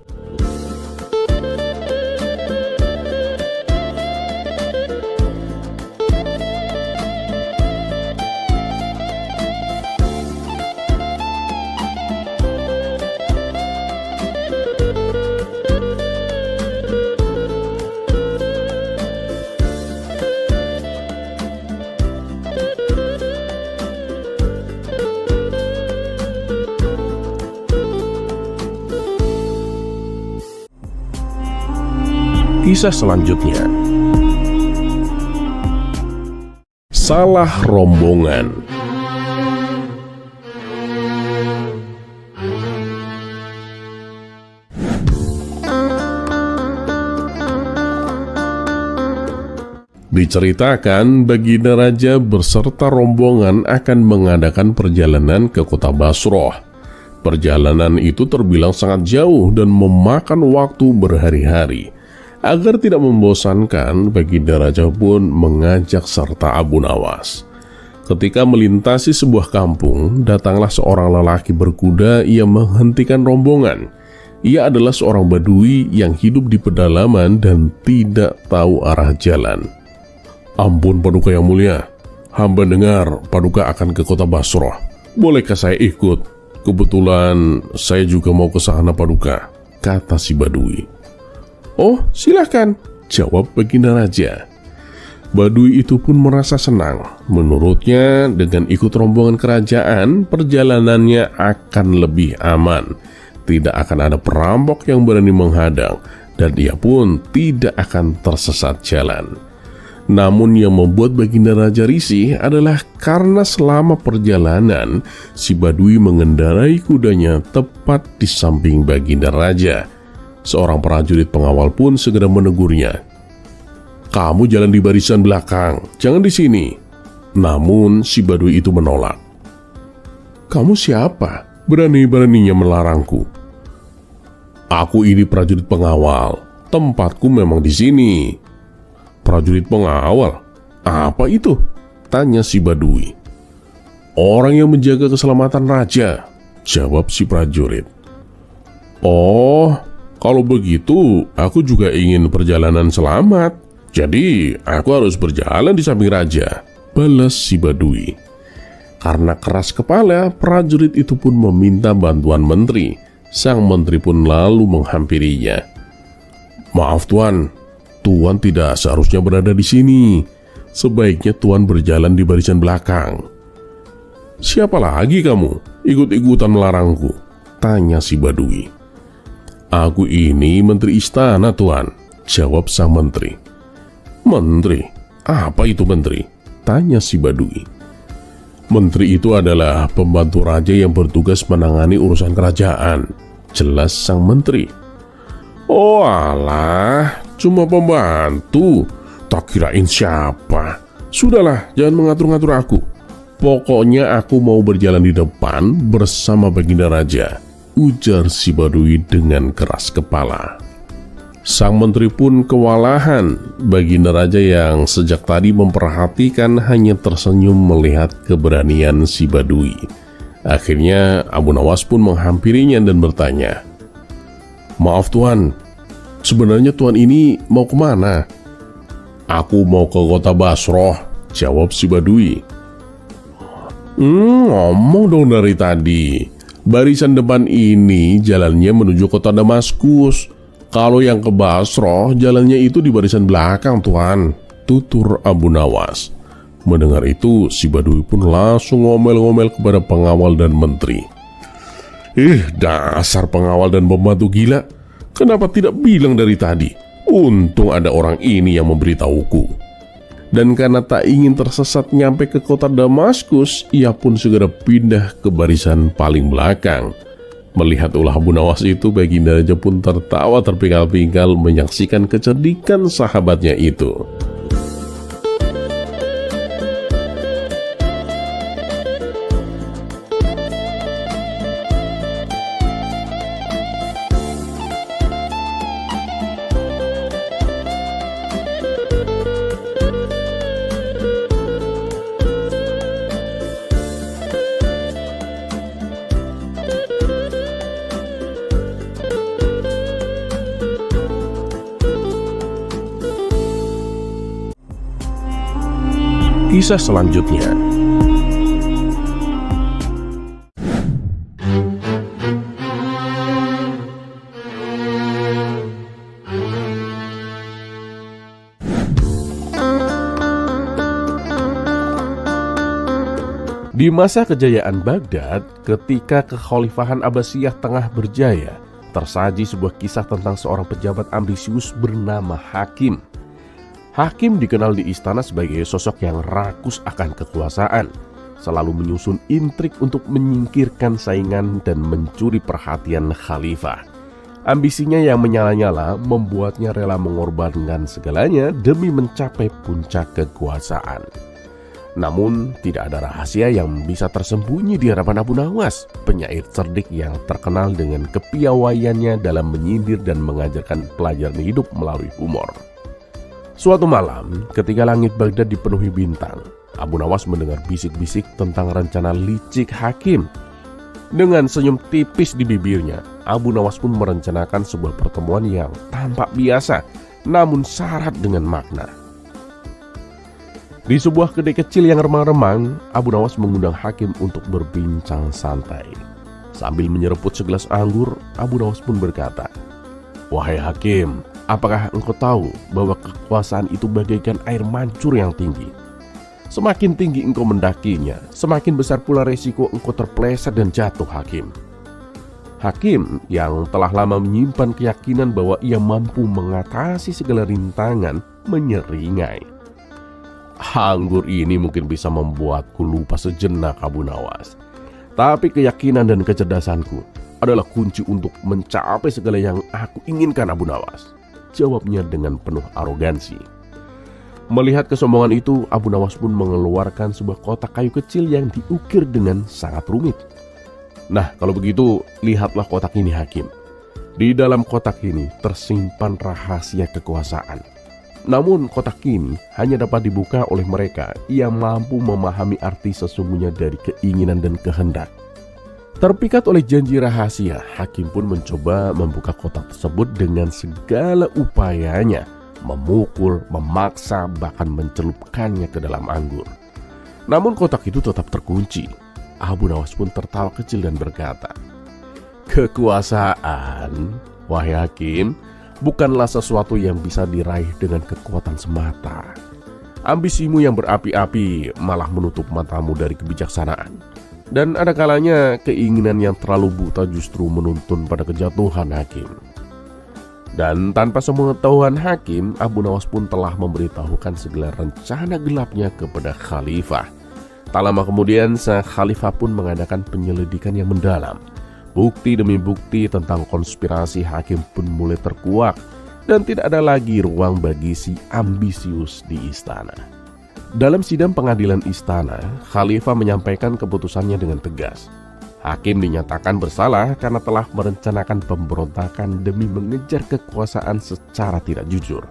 Kisah selanjutnya, salah rombongan. Diceritakan Baginda Raja beserta rombongan akan mengadakan perjalanan ke kota Basroh. Perjalanan itu terbilang sangat jauh dan memakan waktu berhari-hari. Agar tidak membosankan, Baginda Raja pun mengajak serta Abu Nawas. Ketika melintasi sebuah kampung, datanglah seorang lelaki berkuda yang menghentikan rombongan. Ia adalah seorang badui yang hidup di pedalaman dan tidak tahu arah jalan. "Ampun Paduka yang mulia, hamba dengar Paduka akan ke kota Basroh. Bolehkah saya ikut? Kebetulan saya juga mau ke sana Paduka," kata si badui. "Oh, silakan," jawab Baginda Raja. Badui itu pun merasa senang. Menurutnya, dengan ikut rombongan kerajaan, perjalanannya akan lebih aman. Tidak akan ada perampok yang berani menghadang, dan ia pun tidak akan tersesat jalan. Namun yang membuat Baginda Raja risih adalah karena selama perjalanan, si badui mengendarai kudanya tepat di samping Baginda Raja. Seorang prajurit pengawal pun segera menegurnya. "Kamu jalan di barisan belakang, jangan di sini." Namun si badui itu menolak. "Kamu siapa? Berani-beraninya melarangku?" "Aku ini prajurit pengawal. Tempatku memang di sini." "Prajurit pengawal? Apa itu?" tanya si badui. "Orang yang menjaga keselamatan raja," jawab si prajurit. Oh, kalau begitu aku juga ingin perjalanan selamat. Jadi aku harus berjalan di samping raja, balas si Badui. Karena keras kepala, prajurit itu pun meminta bantuan menteri. Sang menteri pun lalu menghampirinya. Maaf tuan, tuan tidak seharusnya berada di sini. Sebaiknya tuan berjalan di barisan belakang. Siapa lagi kamu? Ikut-ikutan melarangku, tanya si Badui. Aku ini menteri istana tuan, jawab sang menteri. Menteri? Apa itu menteri? Tanya si Badui. Menteri itu adalah pembantu raja yang bertugas menangani urusan kerajaan, jelas sang menteri. Oh alah, cuma pembantu. Tak kirain siapa. Sudahlah, jangan mengatur-ngatur aku. Pokoknya aku mau berjalan di depan bersama Baginda Raja, ujar si Badui dengan keras kepala. Sang menteri pun kewalahan. Baginda Raja yang sejak tadi memperhatikan hanya tersenyum melihat keberanian si Badui. Akhirnya Abu Nawas pun menghampirinya dan bertanya, "Maaf tuan, sebenarnya tuan ini mau kemana?" "Aku mau ke kota Basroh," jawab si Badui. Ngomong dong dari tadi. Barisan depan ini jalannya menuju kota Damaskus. Kalau yang ke Basroh, jalannya itu di barisan belakang tuan, tutur Abu Nawas. Mendengar itu, si Badui pun langsung ngomel-ngomel kepada pengawal dan menteri. Dasar pengawal dan pembantu gila. Kenapa tidak bilang dari tadi? Untung ada orang ini yang memberitahuku. Dan karena tak ingin tersesat nyampe ke kota Damaskus, ia pun segera pindah ke barisan paling belakang. Melihat ulah Abu Nawas itu, Baginda Raja pun tertawa terpingkal-pingkal menyaksikan kecerdikan sahabatnya itu. Kisah selanjutnya. Di masa kejayaan Baghdad, ketika kekhalifahan Abbasiyah tengah berjaya, tersaji sebuah kisah tentang seorang pejabat ambisius bernama Hakim. Hakim dikenal di istana sebagai sosok yang rakus akan kekuasaan, selalu menyusun intrik untuk menyingkirkan saingan dan mencuri perhatian khalifah. Ambisinya yang menyala-nyala membuatnya rela mengorbankan segalanya demi mencapai puncak kekuasaan. Namun, tidak ada rahasia yang bisa tersembunyi di hadapan Abu Nawas, penyair cerdik yang terkenal dengan kepiawaiannya dalam menyindir dan mengajarkan pelajaran hidup melalui humor. Suatu malam, ketika langit Baghdad dipenuhi bintang, Abu Nawas mendengar bisik-bisik tentang rencana licik Hakim. Dengan senyum tipis di bibirnya, Abu Nawas pun merencanakan sebuah pertemuan yang tampak biasa, namun syarat dengan makna. Di sebuah kedai kecil yang remang-remang, Abu Nawas mengundang Hakim untuk berbincang santai. Sambil menyeruput segelas anggur, Abu Nawas pun berkata, "Wahai Hakim, apakah engkau tahu bahwa kekuasaan itu bagaikan air mancur yang tinggi? Semakin tinggi engkau mendakinya, semakin besar pula resiko engkau terpeleset dan jatuh, Hakim." Hakim yang telah lama menyimpan keyakinan bahwa ia mampu mengatasi segala rintangan menyeringai. "Anggur ini mungkin bisa membuatku lupa sejenak, Abu Nawas. Tapi keyakinan dan kecerdasanku adalah kunci untuk mencapai segala yang aku inginkan, Abu Nawas," jawabnya dengan penuh arogansi. Melihat kesombongan itu, Abu Nawas pun mengeluarkan sebuah kotak kayu kecil yang diukir dengan sangat rumit. "Nah, kalau begitu, lihatlah kotak ini, Hakim. Di dalam kotak ini tersimpan rahasia kekuasaan. Namun kotak ini hanya dapat dibuka oleh mereka yang mampu memahami arti sesungguhnya dari keinginan dan kehendak. Terpikat oleh janji rahasia, hakim pun mencoba membuka kotak tersebut dengan segala upayanya, memukul, memaksa, bahkan mencelupkannya ke dalam anggur. Namun kotak itu tetap terkunci. Abu Nawas pun tertawa kecil dan berkata, "Kekuasaan, wahai hakim, bukanlah sesuatu yang bisa diraih dengan kekuatan semata. Ambisimu yang berapi-api malah menutup matamu dari kebijaksanaan. Dan ada kalanya keinginan yang terlalu buta justru menuntun pada kejatuhan hakim." Dan tanpa sepengetahuan hakim, Abu Nawas pun telah memberitahukan segala rencana gelapnya kepada khalifah. Tak lama kemudian, sang khalifah pun mengadakan penyelidikan yang mendalam. Bukti demi bukti tentang konspirasi hakim pun mulai terkuak, dan tidak ada lagi ruang bagi si ambisius di istana. Dalam sidang pengadilan istana, khalifah menyampaikan keputusannya dengan tegas. Hakim dinyatakan bersalah karena telah merencanakan pemberontakan demi mengejar kekuasaan secara tidak jujur.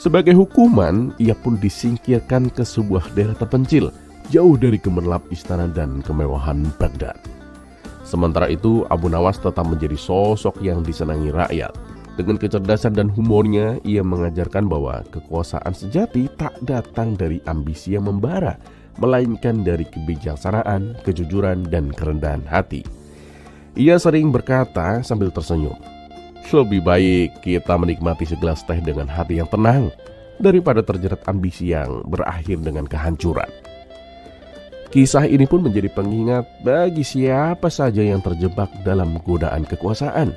Sebagai hukuman, ia pun disingkirkan ke sebuah daerah terpencil, jauh dari gemerlap istana dan kemewahan Baghdad. Sementara itu, Abu Nawas tetap menjadi sosok yang disenangi rakyat. Dengan kecerdasan dan humornya, ia mengajarkan bahwa kekuasaan sejati tak datang dari ambisi yang membara, melainkan dari kebijaksanaan, kejujuran, dan kerendahan hati. Ia sering berkata sambil tersenyum, "Lebih baik kita menikmati segelas teh dengan hati yang tenang, daripada terjerat ambisi yang berakhir dengan kehancuran." Kisah ini pun menjadi pengingat bagi siapa saja yang terjebak dalam godaan kekuasaan.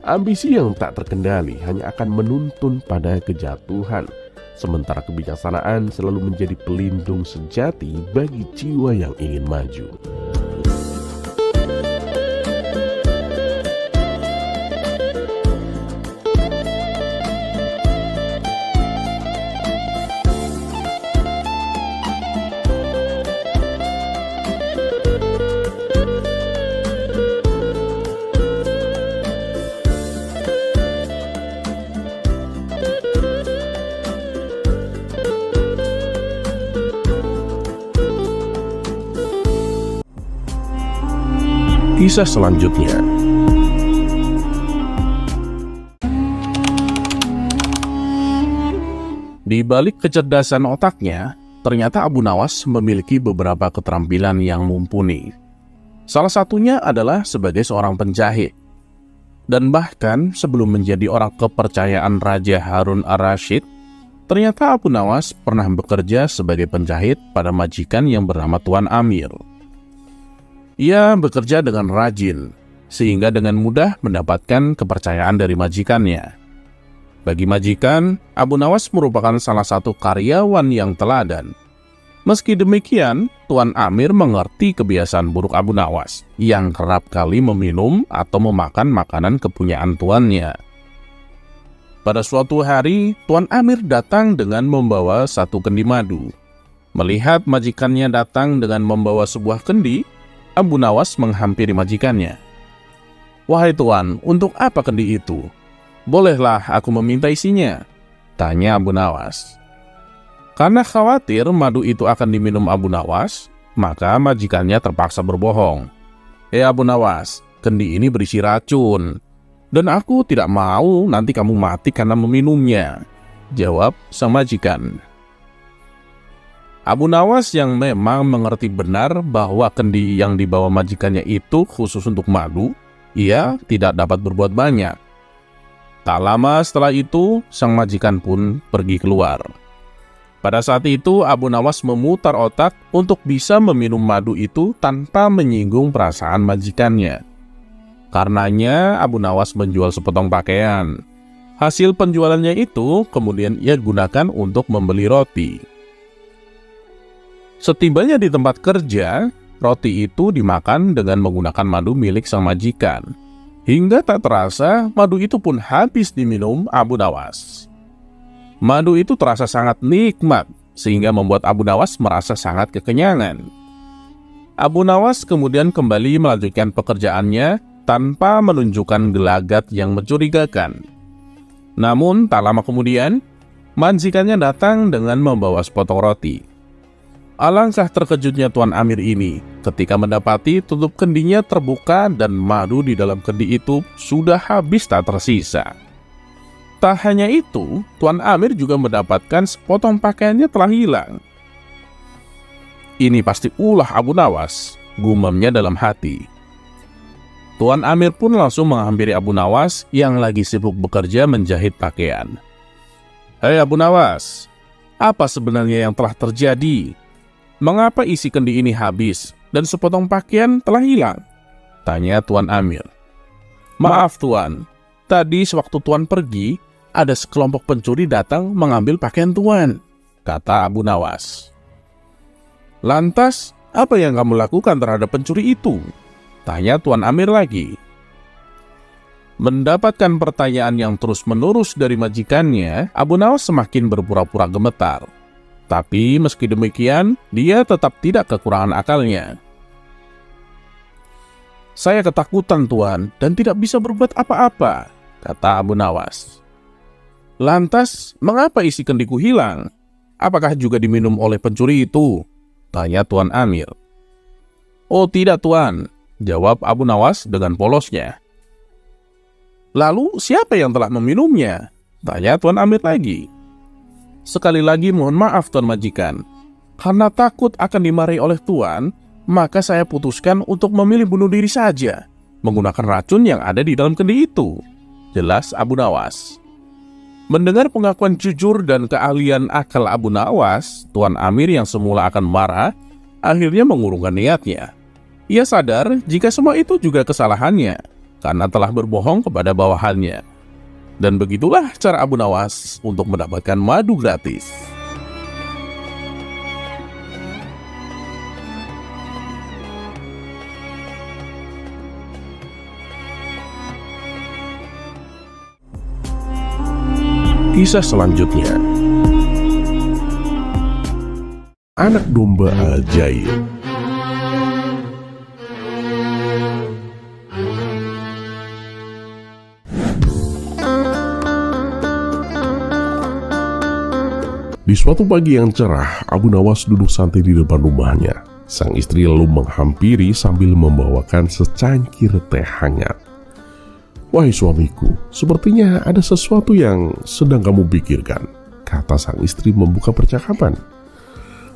Ambisi yang tak terkendali hanya akan menuntun pada kejatuhan, sementara kebijaksanaan selalu menjadi pelindung sejati bagi jiwa yang ingin maju. Kisah selanjutnya. Di balik kecerdasan otaknya, ternyata Abu Nawas memiliki beberapa keterampilan yang mumpuni. Salah satunya adalah sebagai seorang penjahit. Dan bahkan sebelum menjadi orang kepercayaan Raja Harun ar-Rasyid, ternyata Abu Nawas pernah bekerja sebagai penjahit pada majikan yang bernama Tuan Amir. Ia bekerja dengan rajin, sehingga dengan mudah mendapatkan kepercayaan dari majikannya. Bagi majikan, Abu Nawas merupakan salah satu karyawan yang teladan. Meski demikian, Tuan Amir mengerti kebiasaan buruk Abu Nawas, yang kerap kali meminum atau memakan makanan kepunyaan tuannya. Pada suatu hari, Tuan Amir datang dengan membawa satu kendi madu. Melihat majikannya datang dengan membawa sebuah kendi, Abu Nawas menghampiri majikannya. "Wahai tuan, untuk apa kendi itu? Bolehlah aku meminta isinya?" tanya Abu Nawas. Karena khawatir madu itu akan diminum Abu Nawas, maka majikannya terpaksa berbohong. Abu Nawas, kendi ini berisi racun, dan aku tidak mau nanti kamu mati karena meminumnya," jawab sang majikan. Abu Nawas yang memang mengerti benar bahwa kendi yang dibawa majikannya itu khusus untuk madu, ia tidak dapat berbuat banyak. Tak lama setelah itu, sang majikan pun pergi keluar. Pada saat itu, Abu Nawas memutar otak untuk bisa meminum madu itu tanpa menyinggung perasaan majikannya. Karenanya, Abu Nawas menjual sepotong pakaian. Hasil penjualannya itu kemudian ia gunakan untuk membeli roti. Setibanya di tempat kerja, roti itu dimakan dengan menggunakan madu milik sang majikan. Hingga tak terasa, madu itu pun habis diminum Abu Nawas. Madu itu terasa sangat nikmat, sehingga membuat Abu Nawas merasa sangat kekenyangan. Abu Nawas kemudian kembali melanjutkan pekerjaannya tanpa menunjukkan gelagat yang mencurigakan. Namun, tak lama kemudian, majikannya datang dengan membawa sepotong roti. Alangkah terkejutnya Tuan Amir ini ketika mendapati tutup kendinya terbuka dan madu di dalam kendi itu sudah habis tak tersisa. Tak hanya itu, Tuan Amir juga mendapatkan sepotong pakaiannya telah hilang. Ini pasti ulah Abu Nawas, gumamnya dalam hati. Tuan Amir pun langsung menghampiri Abu Nawas yang lagi sibuk bekerja menjahit pakaian. "Hei Abu Nawas, apa sebenarnya yang telah terjadi? Mengapa isi kendi ini habis dan sepotong pakaian telah hilang?" tanya Tuan Amir. "Maaf Tuan, tadi sewaktu Tuan pergi, ada sekelompok pencuri datang mengambil pakaian Tuan," kata Abu Nawas. "Lantas, apa yang kamu lakukan terhadap pencuri itu?" tanya Tuan Amir lagi. Mendapatkan pertanyaan yang terus-menerus dari majikannya, Abu Nawas semakin berpura-pura gemetar. Tapi meski demikian, dia tetap tidak kekurangan akalnya. "Saya ketakutan Tuan dan tidak bisa berbuat apa-apa," kata Abu Nawas. "Lantas, mengapa isi kendiku hilang? Apakah juga diminum oleh pencuri itu?" tanya Tuan Amir. "Oh tidak Tuan," jawab Abu Nawas dengan polosnya. "Lalu siapa yang telah meminumnya?" tanya Tuan Amir lagi. "Sekali lagi mohon maaf Tuan Majikan. Karena takut akan dimarahi oleh Tuan, maka saya putuskan untuk memilih bunuh diri saja, menggunakan racun yang ada di dalam kendi itu," jelas Abu Nawas. Mendengar pengakuan jujur dan keahlian akal Abu Nawas, Tuan Amir yang semula akan marah, akhirnya mengurungkan niatnya. Ia sadar jika semua itu juga kesalahannya, karena telah berbohong kepada bawahannya. Dan begitulah cara Abu Nawas untuk mendapatkan madu gratis. Kisah selanjutnya, anak domba ajaib. Di suatu pagi yang cerah, Abu Nawas duduk santai di depan rumahnya. Sang istri lalu menghampiri sambil membawakan secangkir teh hangat. "Wahai suamiku, sepertinya ada sesuatu yang sedang kamu pikirkan," kata sang istri membuka percakapan.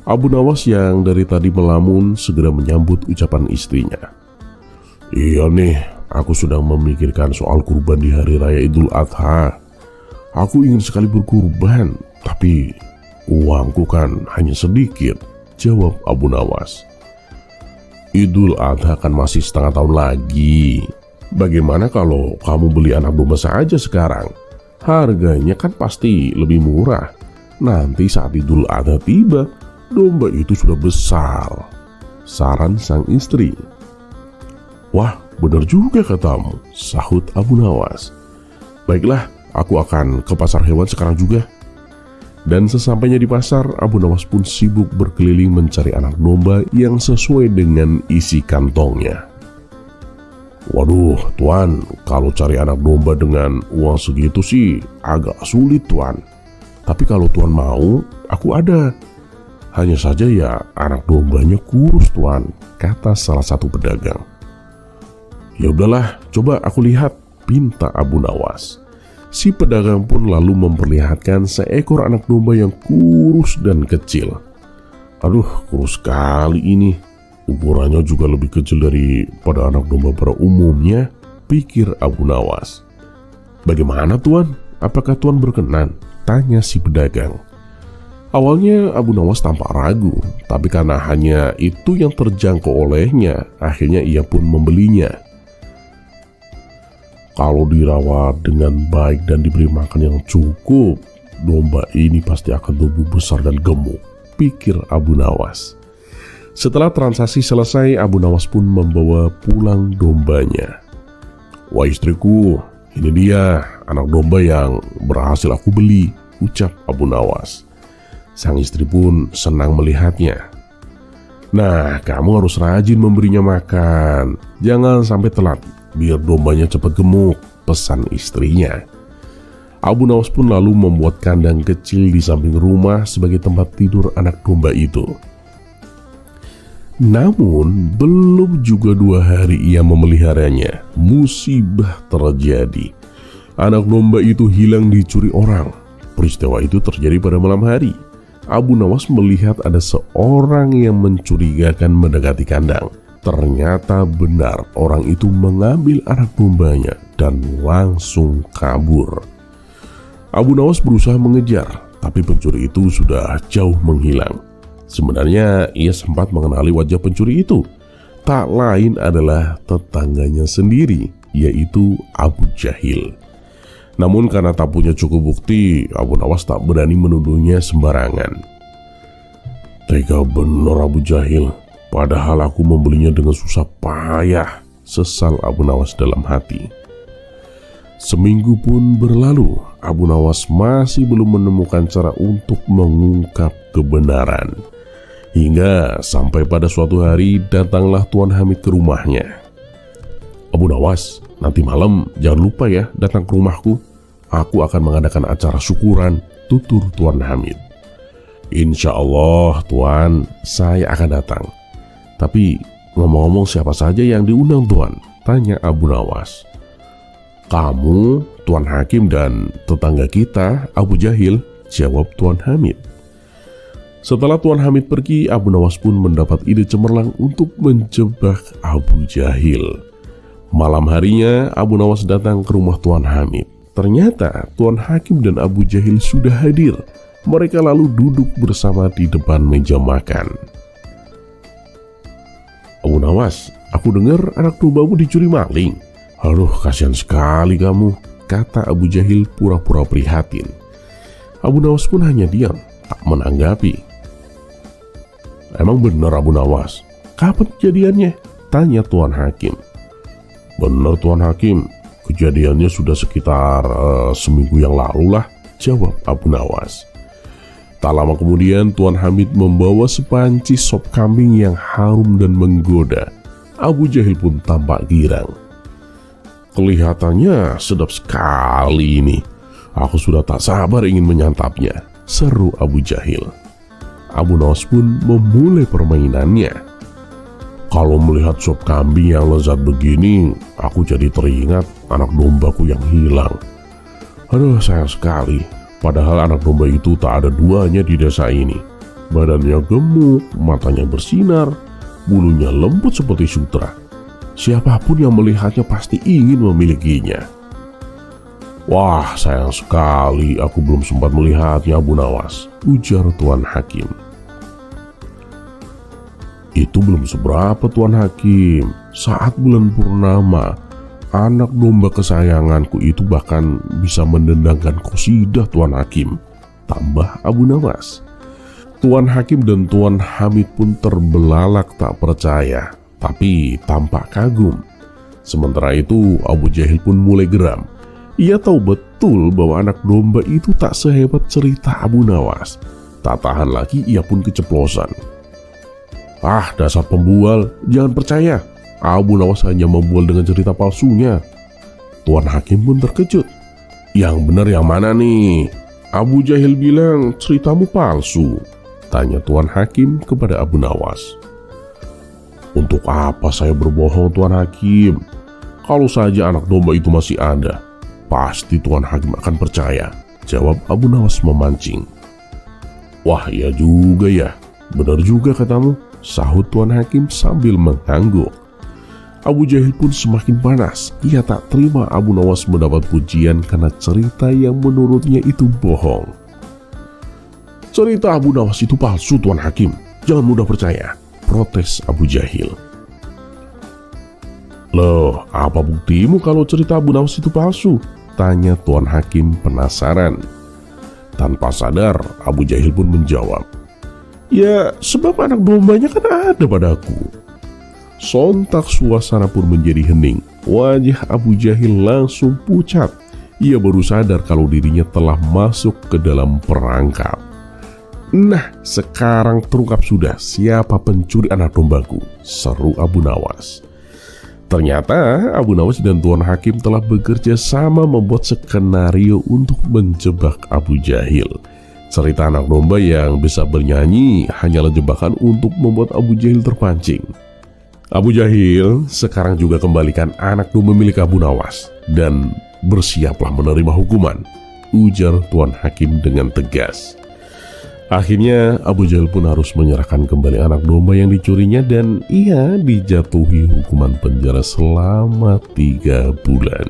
Abu Nawas yang dari tadi melamun segera menyambut ucapan istrinya. "Iya nih, aku sedang memikirkan soal kurban di hari raya Idul Adha. Aku ingin sekali berkurban, tapi uangku kan hanya sedikit," jawab Abu Nawas. "Idul Adha kan masih setengah tahun lagi. Bagaimana kalau kamu beli anak domba saja sekarang? Harganya kan pasti lebih murah. Nanti saat Idul Adha tiba, domba itu sudah besar," saran sang istri. "Wah, benar juga katamu," sahut Abu Nawas. "Baiklah, aku akan ke pasar hewan sekarang juga." Dan sesampainya di pasar, Abu Nawas pun sibuk berkeliling mencari anak domba yang sesuai dengan isi kantongnya. "Waduh, Tuan, kalau cari anak domba dengan uang segitu sih agak sulit, Tuan. Tapi kalau Tuan mau, aku ada. Hanya saja ya anak dombanya kurus, Tuan," kata salah satu pedagang. "Ya udahlah, coba aku lihat," pinta Abu Nawas. Si pedagang pun lalu memperlihatkan seekor anak domba yang kurus dan kecil. "Aduh, kurus sekali ini. Ukurannya juga lebih kecil daripada anak domba pada umumnya," pikir Abu Nawas. "Bagaimana Tuan? Apakah Tuan berkenan?" tanya si pedagang. Awalnya Abu Nawas tampak ragu, tapi karena hanya itu yang terjangkau olehnya, akhirnya ia pun membelinya. "Kalau dirawat dengan baik dan diberi makan yang cukup, domba ini pasti akan tumbuh besar dan gemuk," pikir Abu Nawas. Setelah transaksi selesai, Abu Nawas pun membawa pulang dombanya. "Wah istriku, ini dia anak domba yang berhasil aku beli," ucap Abu Nawas. Sang istri pun senang melihatnya. "Nah, kamu harus rajin memberinya makan. Jangan sampai telat, biar dombanya cepat gemuk," pesan istrinya. Abu Nawas pun lalu membuat kandang kecil di samping rumah sebagai tempat tidur anak domba itu. Namun belum juga 2 hari ia memeliharanya, musibah terjadi. Anak domba itu hilang dicuri orang. Peristiwa itu terjadi pada malam hari. Abu Nawas melihat ada seorang yang mencurigakan mendekati kandang. Ternyata benar orang itu mengambil anak dombanya dan langsung kabur. Abu Nawas berusaha mengejar, tapi pencuri itu sudah jauh menghilang. Sebenarnya ia sempat mengenali wajah pencuri itu. Tak lain adalah tetangganya sendiri, yaitu Abu Jahil. Namun karena tak punya cukup bukti, Abu Nawas tak berani menuduhnya sembarangan. Tega benar Abu Jahil, padahal aku membelinya dengan susah payah, sesal Abu Nawas dalam hati. Seminggu pun berlalu, Abu Nawas masih belum menemukan cara untuk mengungkap kebenaran. Hingga sampai pada suatu hari datanglah Tuan Hamid ke rumahnya. Abu Nawas, nanti malam jangan lupa ya datang ke rumahku. Aku akan mengadakan acara syukuran, tutur Tuan Hamid. Insya Allah Tuan, saya akan datang. Tapi ngomong-ngomong siapa saja yang diundang Tuan? Tanya Abu Nawas. Kamu, Tuan Hakim dan tetangga kita Abu Jahil, jawab Tuan Hamid. Setelah Tuan Hamid pergi, Abu Nawas pun mendapat ide cemerlang untuk menjebak Abu Jahil. Malam harinya, Abu Nawas datang ke rumah Tuan Hamid. Ternyata Tuan Hakim dan Abu Jahil sudah hadir. Mereka lalu duduk bersama di depan meja makan. Abu Nawas, aku dengar anak dombamu dicuri maling. Aduh, kasihan sekali kamu, kata Abu Jahil pura-pura prihatin. Abu Nawas pun hanya diam, tak menanggapi. Emang benar Abu Nawas? Kapan kejadiannya? Tanya Tuan Hakim. Benar Tuan Hakim, kejadiannya sudah sekitar seminggu yang lalu lah, jawab Abu Nawas. Tak lama kemudian Tuan Hamid membawa sepanci sop kambing yang harum dan menggoda. Abu Jahil pun tampak girang. Kelihatannya sedap sekali ini. Aku sudah tak sabar ingin menyantapnya, seru Abu Jahil. Abu Nawas pun memulai permainannya. Kalau melihat sop kambing yang lezat begini, aku jadi teringat anak dombaku yang hilang. Aduh, sayang sekali. Padahal anak domba itu tak ada duanya di desa ini. Badannya gemuk, matanya bersinar, bulunya lembut seperti sutra. Siapapun yang melihatnya pasti ingin memilikinya. Wah, sayang sekali aku belum sempat melihatnya Abu Nawas, ujar Tuan Hakim. Itu belum seberapa Tuan Hakim. Saat bulan purnama, anak domba kesayanganku itu bahkan bisa mendendangkan qasidah Tuan Hakim, tambah Abu Nawas. Tuan Hakim dan Tuan Hamid pun terbelalak tak percaya, tapi tampak kagum. Sementara itu Abu Jahil pun mulai geram. Ia tahu betul bahwa anak domba itu tak sehebat cerita Abu Nawas. Tak tahan lagi ia pun keceplosan. Ah, dasar pembual, jangan percaya. Abu Nawas hanya membual dengan cerita palsunya. Tuan Hakim pun terkejut. Yang benar yang mana nih? Abu Jahil bilang ceritamu palsu, tanya Tuan Hakim kepada Abu Nawas. Untuk apa saya berbohong Tuan Hakim? Kalau saja anak domba itu masih ada, pasti Tuan Hakim akan percaya, jawab Abu Nawas memancing. Wah, iya juga ya, benar juga katamu, sahut Tuan Hakim sambil mengangguk. Abu Jahil pun semakin panas. Ia tak terima Abu Nawas mendapat pujian karena cerita yang menurutnya itu bohong. Cerita Abu Nawas itu palsu Tuan Hakim, jangan mudah percaya, protes Abu Jahil. Loh, apa buktimu kalau cerita Abu Nawas itu palsu? Tanya Tuan Hakim penasaran. Tanpa sadar, Abu Jahil pun menjawab, ya sebab anak dombanya kan ada padaku. Sontak suasana pun menjadi hening. Wajah Abu Jahil langsung pucat. Ia baru sadar kalau dirinya telah masuk ke dalam perangkap. Nah, sekarang terungkap sudah siapa pencuri anak dombaku, seru Abu Nawas. Ternyata Abu Nawas dan Tuan Hakim telah bekerja sama membuat skenario untuk menjebak Abu Jahil. Cerita anak domba yang bisa bernyanyi hanyalah jebakan untuk membuat Abu Jahil terpancing. Abu Jahil sekarang juga kembalikan anak domba milik Abu Nawas dan bersiaplah menerima hukuman, ujar Tuan Hakim dengan tegas. Akhirnya Abu Jahil pun harus menyerahkan kembali anak domba yang dicurinya dan ia dijatuhi hukuman penjara selama 3 bulan.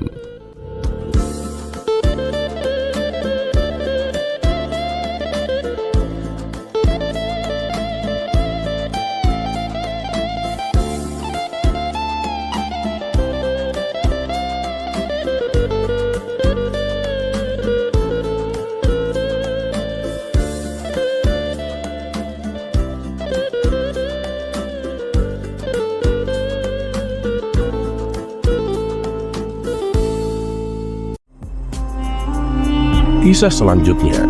Kisah selanjutnya. Di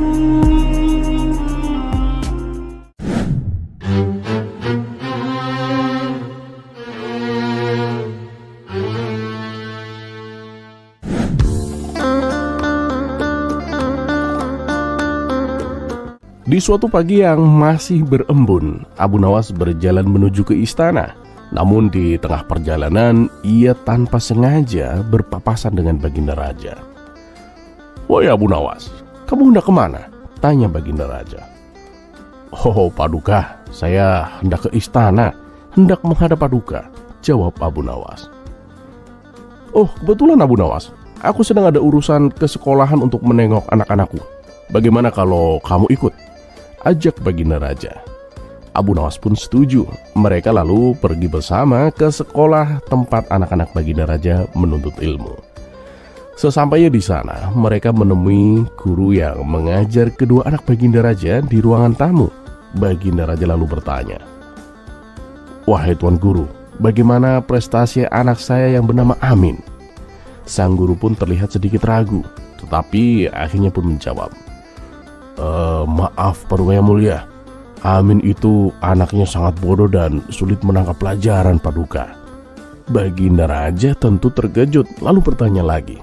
suatu pagi yang masih berembun, Abu Nawas berjalan menuju ke istana. Namun di tengah perjalanan, ia tanpa sengaja berpapasan dengan Baginda Raja. "Woi Abu Nawas, kamu hendak kemana?" tanya Baginda Raja. "Oh Paduka, saya hendak ke istana, hendak menghadap Paduka," jawab Abu Nawas. "Oh kebetulan Abu Nawas, aku sedang ada urusan ke sekolahan untuk menengok anak-anakku. Bagaimana kalau kamu ikut?" ajak Baginda Raja. Abu Nawas pun setuju. Mereka lalu pergi bersama ke sekolah tempat anak-anak Baginda Raja menuntut ilmu. Sesampainya di sana, mereka menemui guru yang mengajar kedua anak Baginda Raja di ruangan tamu. Baginda Raja lalu bertanya, "Wahai Tuan Guru, bagaimana prestasi anak saya yang bernama Amin?" Sang guru pun terlihat sedikit ragu, tetapi akhirnya pun menjawab, "Maaf Paduka yang mulia, Amin itu anaknya sangat bodoh dan sulit menangkap pelajaran Paduka." Baginda Raja tentu terkejut lalu bertanya lagi,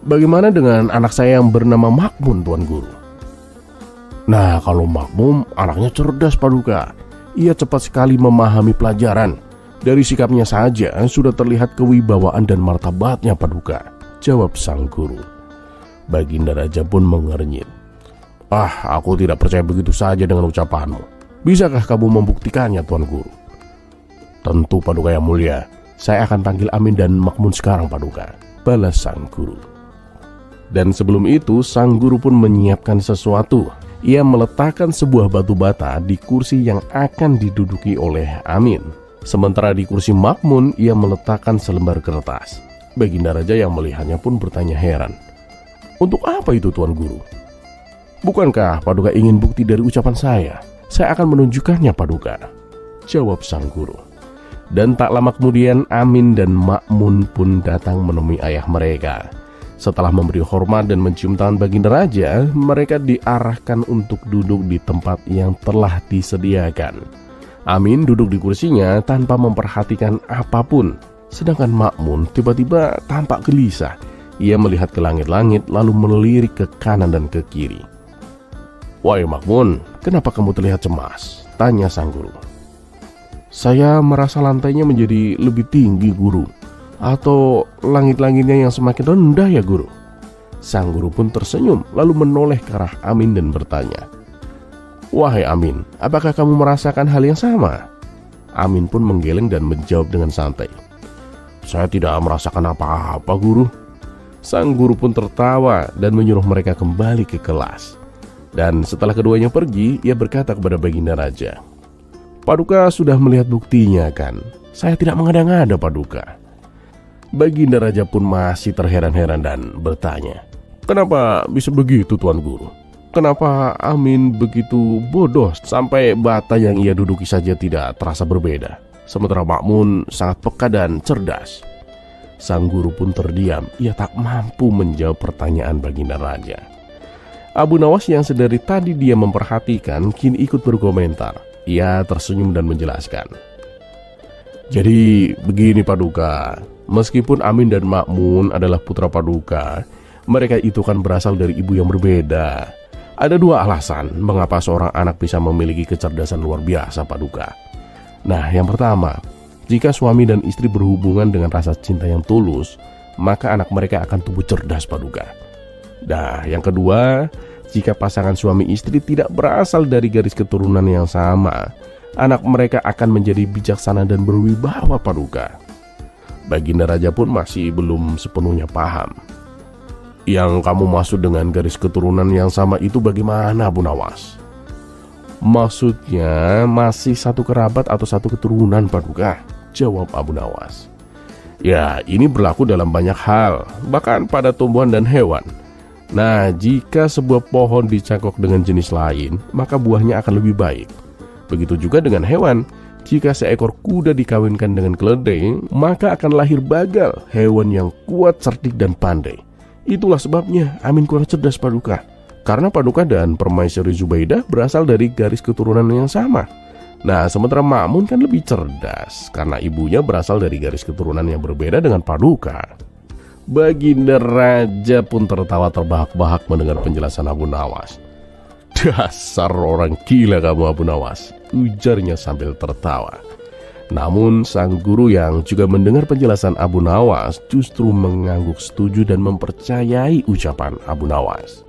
"Bagaimana dengan anak saya yang bernama Makmun, Tuan Guru?" "Nah, kalau Makmun anaknya cerdas Paduka. Ia cepat sekali memahami pelajaran. Dari sikapnya saja sudah terlihat kewibawaan dan martabatnya Paduka," jawab sang guru. Baginda Raja pun mengernyit. Aku tidak percaya begitu saja dengan ucapanmu. Bisakah kamu membuktikannya Tuan Guru?" "Tentu Paduka yang mulia. Saya akan panggil Amin dan Makmun sekarang Paduka," balas sang guru. Dan sebelum itu sang guru pun menyiapkan sesuatu. Ia meletakkan sebuah batu bata di kursi yang akan diduduki oleh Amin. Sementara di kursi Makmun ia meletakkan selembar kertas. Baginda Raja yang melihatnya pun bertanya heran, "Untuk apa itu Tuan Guru?" "Bukankah Paduka ingin bukti dari ucapan saya? Saya akan menunjukkannya Paduka," jawab sang guru. Dan tak lama kemudian Amin dan Makmun pun datang menemui ayah mereka. Setelah memberi hormat dan mencium tangan Baginda Raja, mereka diarahkan untuk duduk di tempat yang telah disediakan. Amin duduk di kursinya tanpa memperhatikan apapun, sedangkan Makmun tiba-tiba tampak gelisah. Ia melihat ke langit-langit lalu melirik ke kanan dan ke kiri. "Wahai Makmun, kenapa kamu terlihat cemas?" tanya sang guru. "Saya merasa lantainya menjadi lebih tinggi Guru. Atau langit-langitnya yang semakin rendah ya Guru?" Sang guru pun tersenyum lalu menoleh ke arah Amin dan bertanya, "Wahai Amin, apakah kamu merasakan hal yang sama?" Amin pun menggeleng dan menjawab dengan santai, "Saya tidak merasakan apa-apa Guru." Sang guru pun tertawa dan menyuruh mereka kembali ke kelas. Dan setelah keduanya pergi, ia berkata kepada Baginda Raja, "Paduka sudah melihat buktinya kan? Saya tidak mengada-ngada Paduka." Baginda Raja pun masih terheran-heran dan bertanya, "Kenapa bisa begitu Tuan Guru? Kenapa Amin begitu bodoh sampai bata yang ia duduki saja tidak terasa berbeda, sementara Makmun sangat peka dan cerdas?" Sang guru pun terdiam, ia tak mampu menjawab pertanyaan Baginda Raja. Abu Nawas yang sedari tadi dia memperhatikan kini ikut berkomentar. Ia tersenyum dan menjelaskan, "Jadi begini Paduka, meskipun Amin dan Makmun adalah putra Paduka, mereka itu kan berasal dari ibu yang berbeda. Ada dua alasan mengapa seorang anak bisa memiliki kecerdasan luar biasa, Paduka. Nah, yang pertama, jika suami dan istri berhubungan dengan rasa cinta yang tulus, maka anak mereka akan tumbuh cerdas, Paduka. Nah, yang kedua, jika pasangan suami istri tidak berasal dari garis keturunan yang sama, anak mereka akan menjadi bijaksana dan berwibawa, Paduka. Baginda Raja pun masih belum sepenuhnya paham. Yang kamu maksud dengan garis keturunan yang sama itu bagaimana, Abu Nawas? Maksudnya masih satu kerabat atau satu keturunan, Paduka, jawab Abu Nawas. Ya, ini berlaku dalam banyak hal, bahkan pada tumbuhan dan hewan. Nah, jika sebuah pohon dicangkok dengan jenis lain, maka buahnya akan lebih baik. Begitu juga dengan hewan. Jika seekor kuda dikawinkan dengan keledai, maka akan lahir Bagal, hewan yang kuat, cerdik, dan pandai. Itulah sebabnya Amin kurang cerdas, Paduka. Karena Paduka dan Permaisuri Zubaidah berasal dari garis keturunan yang sama. Nah, sementara Ma'mun kan lebih cerdas, karena ibunya berasal dari garis keturunan yang berbeda dengan Paduka. Baginda Raja pun tertawa terbahak-bahak mendengar penjelasan Abu Nawas. Dasar orang gila kamu, Abu Nawas, ujarnya sambil tertawa. Namun sang guru yang juga mendengar penjelasan Abu Nawas justru mengangguk setuju dan mempercayai ucapan Abu Nawas.